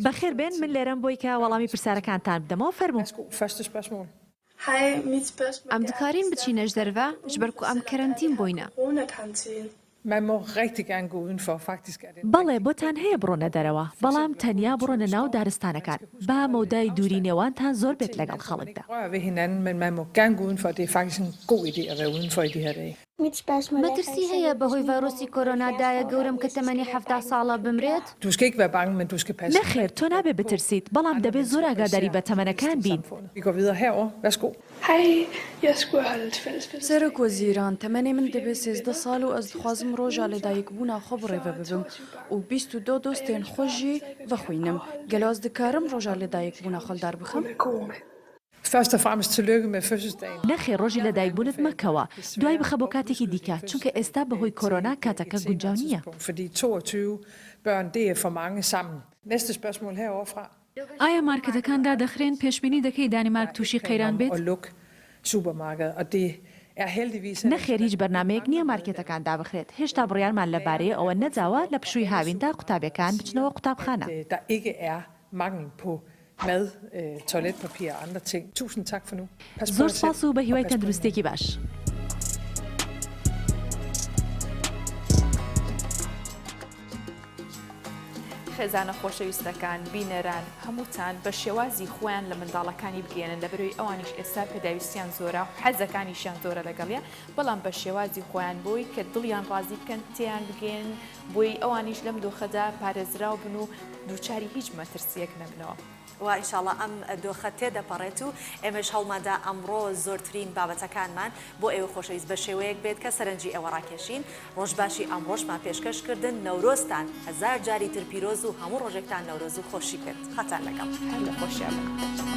بەخێر بێن من لێرەم بۆی کە وەڵامی پرسیارەکانتان بدەمەوە فەرموو. ئەم دکارین بچینەش دەرەوە ji ber ku em karantin bûyne. بەڵێ بۆتان هەیە بڕۆنە دەرەوە بەڵام تەنیا بڕۆنە ناو دارستانەکان با مەودای دووری نێوانتان زۆر بێت لەگەڵ خەڵکدا. مەترسی هەیە بەهۆی ڤایرۆسی کۆرۆنادایە گەورم کە تەمەنی 17 ساڵە بمرێت؟ نەخێر تۆ نابێ بترسیت بەڵام دەبێت زۆر ئاگاداری بە تەمەنەکان بین. سەرۆکوەزیران تەمەنێ من دەبێت 13 ساڵ و ئەس دخوازم ڕۆژە لەدایکبوونا خۆ بڕێوە ببم و 22 دۆستێن خۆشی بەخوێنم گەلاز دکارم ڕۆژە لەدایکبوونا خەڵدار بخەم؟ نەخێ ڕۆژی لەدایکبوونت مەکەوە دوای بخە بۆ کاتێکی دیکە چونکە ئێستا بەهۆی کۆرۆنا کاتەکە گونجاو نییە. ئایا مارکەتەکاندا دەخرێن پێشبینی دەکەی دانیمارک تووشی قەیران بێت؟ نەخێر هیچ بەرنمەیەک نییە مارکێتەکاندا بخرێت هێشتا بڕیارمان لەبارەیە ئەوە نەجاوە لە پشووی هاویندا قوتابیەکان بچنەوە قوتابخانە. زۆر سپاس و بە هیوای تەندروستێکی باش. خێزانە خۆشەویستەکان بینەران هەمووتان بە شێوازی خۆیان لە منداڵەکانی بگەێنن لەبەرەوەی ئەوانیش ئێستا پێداویستیان زۆرە و حەزەکانیشیان زۆرە لەگەڵیە بەڵام بە شێوازی خۆیان بۆی کە دڵیان ڕازی بکەن تیان بگەێن بۆی ئەوانیش لەم دۆخەدا پارێزراو بن و دووچاری هیچ مەترسیەک نەبنەوە. و ئینشاڵڵا ئەم دۆخە تێدەپەڕێت و ئێمەش هەڵمادا ئەمڕۆ زۆرترین بابەتەکانمان بۆ ئێوە خۆشەویست بە شێوەیەک بێت کە سەرنجی ئێوە ڕاکێشین ڕۆژباشی ئەمڕۆژمان پێشکەشکردن نەورۆزتان هەزار جاری تر پیرۆز و هەموو ڕۆژێکتان نەورۆز و خۆشی کرد خەتان لەگەڵ لە خۆشیان.